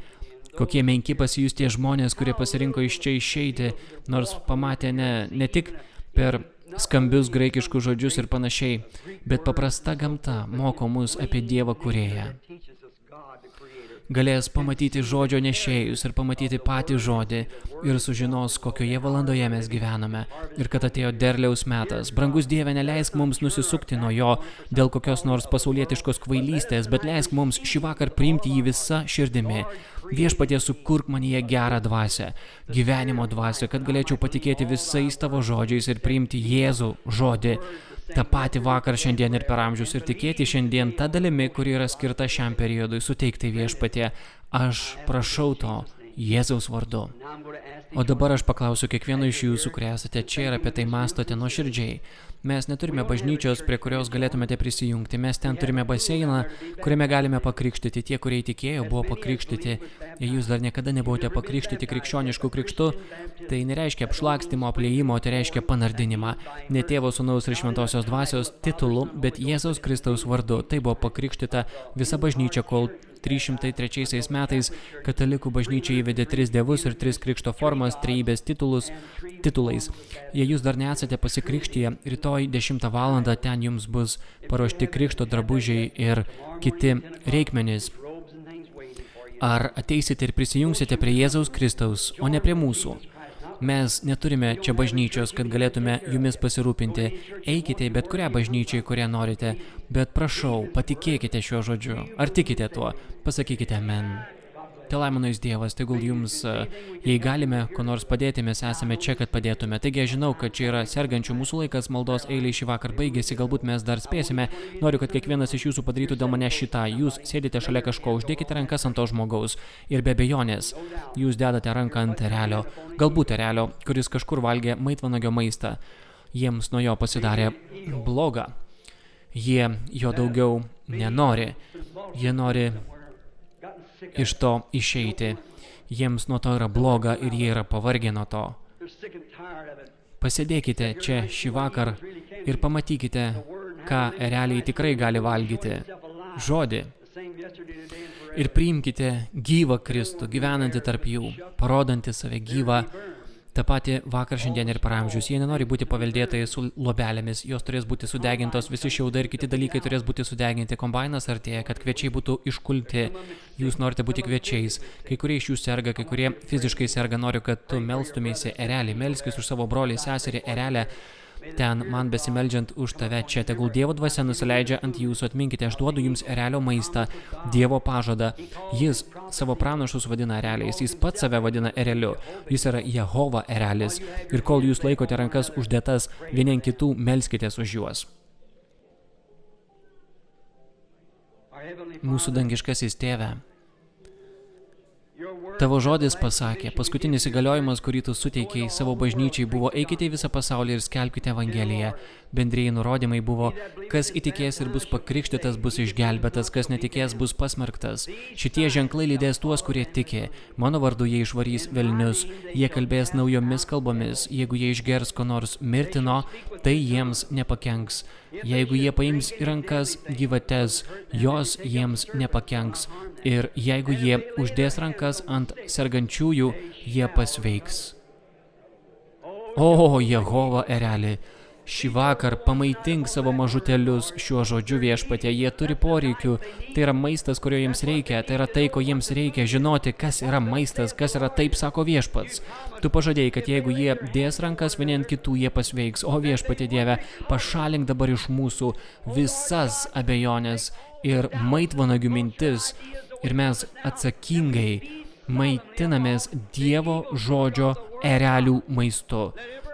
A: Kokie menki pasijus tie žmonės, kurie pasirinko iš čia išeiti, nors pamatė ne tik per skambius graikiškus žodžius ir panašiai, bet paprasta gamta moko mus apie Dievą kūrėją. Galės pamatyti žodžio nešėjus ir pamatyti patį žodį ir sužinos, kokioje valandoje mes gyvename ir kad atėjo derliaus metas. Brangus Dieve, neleisk mums nusisukti nuo jo dėl kokios nors pasaulietiškos kvailystės, bet leisk mums šį vakar priimti jį visą širdimi. Viešpatie, sukurk manyje gerą dvasią, gyvenimo dvasią, kad galėčiau patikėti visais tavo žodžiais ir priimti Jėzų žodį tą patį vakar, šiandien ir per amžius ir tikėti šiandien tą dalimi, kuri yra skirta šiam periodui. Suteikti Viešpatie, aš prašau to Jėzaus vardu. O dabar aš paklausiu kiekvieno iš jūsų, kurie esate čia ir apie tai mąstote nuoširdžiai. Mes neturime bažnyčios, prie kurios galėtumėte prisijungti. Mes ten turime baseiną, kuriame galime pakrikštyti. Tie, kurie įtikėjo, buvo pakrikštyti. Jei jūs dar niekada nebuvote pakrikštyti krikščioniškų krikštų, tai nereiškia apšlakstymo, apliejimo, tai reiškia panardinimą. Ne Tėvo, Sūnaus ir Šventosios Dvasios titulu, bet Jėzaus Kristaus vardu. Tai buvo pakrikštyta visa bažnyčia, kol 303 metais katalikų bažnyčia įvedė 3 dievus ir 3 krikšto formas, trejybės titulais. Jei jūs dar nesate pasikrikštiję, rytoj 10 valandą ten jums bus paruošti krikšto drabužiai ir kiti reikmenys. Ar ateisite ir prisijungsite prie Jėzaus Kristaus, o ne prie mūsų? Mes neturime čia bažnyčios, kad galėtume jumis pasirūpinti. Eikite į bet kurią bažnyčią, kurią norite, bet prašau, patikėkite šiuo žodžiu. Ar tikite tuo? Pasakykite amen. Telaimono Dievas, tegul jums, jei galime ko nors padėti, mes esame čia, kad padėtume. Taigi aš žinau, kad čia yra sergančių mūsų laikas, maldos eilė šį vakar baigėsi, galbūt mes dar spėsime. Noriu, kad kiekvienas iš jūsų padarytų dėl mane šitą. Jūs sėdite šalia kažko, uždėkite rankas ant to žmogaus. Ir be abejonės, jūs dedate ranką ant erelio, galbūt erelio, kuris kažkur valgė maitvanago maistą. Jiems nuo jo pasidarė bloga. Jie jo daugiau nenori. Jie nori iš to išeiti. Jiems nuo to yra bloga ir jie yra pavargę nuo to. Pasėdėkite čia šį vakar ir pamatykite, ką ereliai tikrai gali valgyti. Žodį. Ir priimkite gyvą Kristų, gyvenantį tarp jų, parodantį save gyvą. Ta pati vakar, šiandien ir per amžius. Jie nenori būti paveldėtojai su luobelėmis, jos turės būti sudegintos, visi šiaudai ir kiti dalykai turės būti sudeginti. Kombainas artėja, kad kviečiai būtų iškulti. Jūs norite būti kviečiais. Kai kurie iš jų serga, kai kurie fiziškai serga. Noriu, kad tu melstumėsi erelį, melskis už savo brolį, seserį, erelę. Ten man besimeldžiant už tave čia, tegul Dievo dvasia nusileidžia ant jūsų. Atminkite, aš duodu jums erelio maistą, Dievo pažadą. Jis savo pranašus vadina ereliais, jis pats save vadina ereliu. Jis yra Jehova erelis. Ir kol jūs laikote rankas uždėtas vieni ant kitų, melskitės už juos. Mūsų dangiškasis Tėve, tavo žodis pasakė, paskutinis įgaliojimas, kurį tu suteikei savo bažnyčiai, buvo eikite į visą pasaulį ir skelbkite Evangeliją. Bendrieji nurodymai buvo, kas įtikės ir bus pakrikštytas, bus išgelbėtas, kas netikės, bus pasmerktas. Šitie ženklai lydės tuos, kurie tiki. Mano vardu jie išvarys velnius, jie kalbės naujomis kalbomis. Jeigu jie išgers ko nors mirtino, tai jiems nepakenks. Jeigu jie paims į rankas gyvates, jos jiems nepakenks. Ir jeigu jie uždės rankas ant sergančiųjų, jie pasveiks. O, Jehova ereli, šį vakar pamaitink savo mažutelius šiuo žodžiu, Viešpatie. Jie turi poreikių. Tai yra maistas, kurio jiems reikia. Tai yra tai, ko jiems reikia. Žinoti, kas yra maistas, kas yra taip, sako Viešpats. Tu pažadėjai, kad jeigu jie dės rankas vieni ant kitų, jie pasveiks. O Viešpatie Dieve, pašalink dabar iš mūsų visas abejonės ir maitvanagių mintis. Ir mes atsakingai maitinamės Dievo žodžio erelių maistu.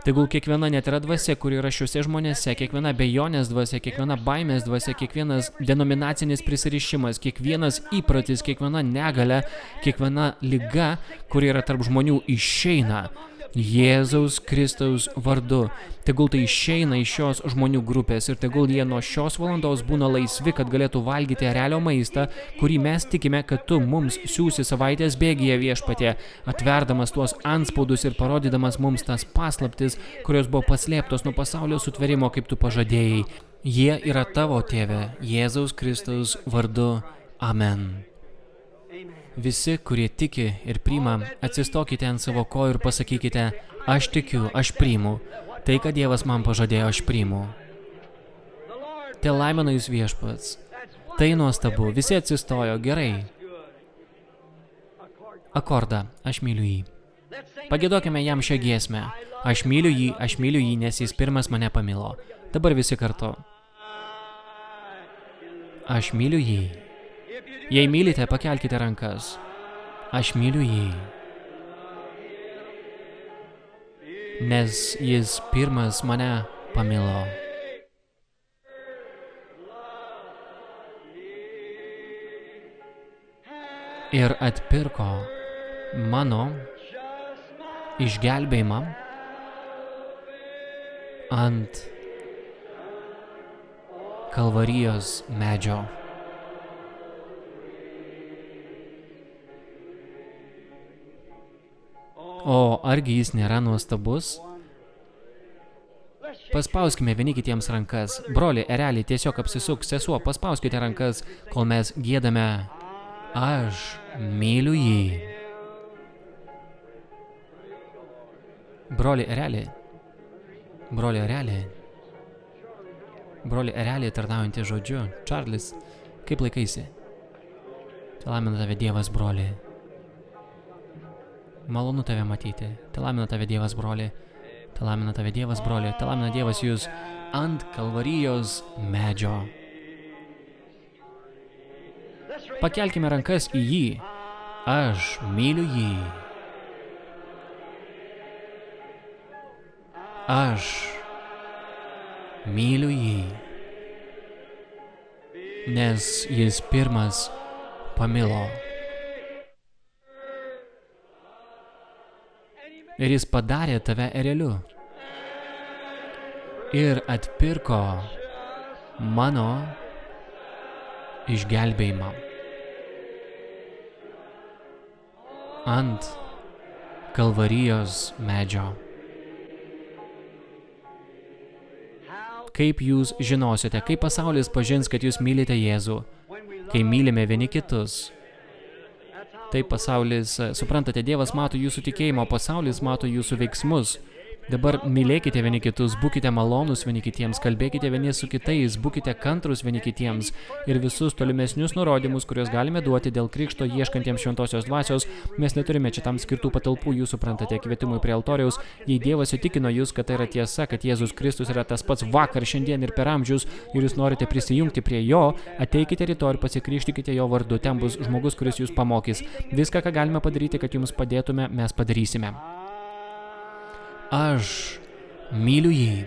A: Tegul kiekviena netira dvasia, kuri yra šiuose žmonėse, kiekviena bejonės dvasia, kiekviena baimės dvasia, kiekvienas denominacinis prisirišimas, kiekvienas įpratis, kiekviena negalia, kiekviena liga, kuri yra tarp žmonių, išeina Jėzaus Kristaus vardu. Tegul tai išeina iš šios žmonių grupės ir tegul jie nuo šios valandos būna laisvi, kad galėtų valgyti erelio maistą, kurį mes tikime, kad tu mums siūsi savaitės bėgyje, Viešpatie, atverdamas tuos antspaudus ir parodydamas mums tas paslaptis, kurios buvo paslėptos nuo pasaulio sutvėrimo, kaip tu pažadėjai. Jie yra tavo, Tėve, Jėzaus Kristaus vardu. Amen. Visi, kurie tiki ir priima, atsistokite ant savo kojų ir pasakykite, aš tikiu, aš priimu. Tai, ką Dievas man pažadėjo, aš priimu. Te laimina jūs Viešpats. Tai nuostabu, visi atsistojo, gerai. Akordą, aš myliu jį. Pagiedokime jam šią giesmę. Aš myliu jį, nes jis pirmas mane pamilo. Dabar visi kartu. Aš myliu jį. Jei mylite, pakelkite rankas. Aš myliu jį. Nes jis pirmas mane pamilo. Ir atpirko mano išgelbėjimą ant Kalvarijos medžio. O argi jis nėra nuostabus? Paspauskime vieni kitiems rankas. Broli, ereliai, tiesiog apsisuk. Sesuo, paspauskite rankas, kol mes giedame. Aš myliu jį. Broli, ereliai. Broli, ereliai. Broli, ereliai, tarnaujantį žodžiu. Čarlis, kaip laikaisi? Te laimina tave Dievas, broli. Malonu tave matyti. Te laimina tave Dievas, broli. Te laimina tave Dievas, broli. Te laimina Dievas jūs ant Kalvarijos medžio. Pakelkime rankas į jį. Aš myliu jį. Aš myliu jį. Nes jis pirmas pamilo. Ir jis padarė tave ereliu. Ir atpirko mano išgelbėjimą ant Kalvarijos medžio. Kaip jūs žinosite, kaip pasaulis pažins, kad jūs mylite Jėzų, kai mylime vieni kitus. Taip pasaulis, suprantate, Dievas mato jūsų tikėjimą, pasaulis mato jūsų veiksmus. Dabar mylėkite vieni kitus, būkite malonūs vieni kitiems, kalbėkite vieni su kitais, būkite kantrus vieni kitiems ir visus tolimesnius nurodymus, kuriuos galime duoti dėl krikšto ieškantiems šventosios dvasios, mes neturime čia tam skirtų patalpų, jūs suprantate, kvietimui prie altoriaus. Jei Dievas įtikino jūs, kad tai yra tiesa, kad Jėzus Kristus yra tas pats vakar, šiandien ir per amžius ir jūs norite prisijungti prie jo, ateikite rytoj ir pasikrikštykite jo vardu, ten bus žmogus, kuris jūs pamokys. Viską, ką galime padaryti, kad jums padėtume, mes padarysime. Aš myliu jį.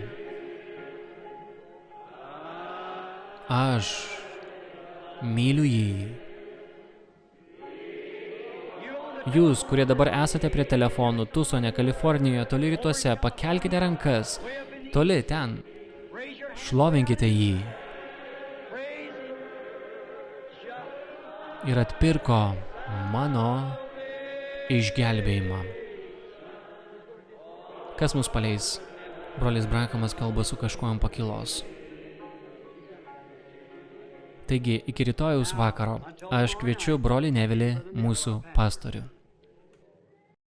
A: Aš myliu jį. Jūs, kurie dabar esate prie telefonų, Tusone, Kalifornijoje, toli rytuose, pakelkite rankas. Toli ten. Šlovinkite jį. Ir atpirko mano išgelbėjimą. Kas mus paleis? Brolis Brankamas kalba su kažkuo ant pakilos. Taigi, iki rytojaus vakaro aš kviečiu brolį Nevilį, mūsų pastorių.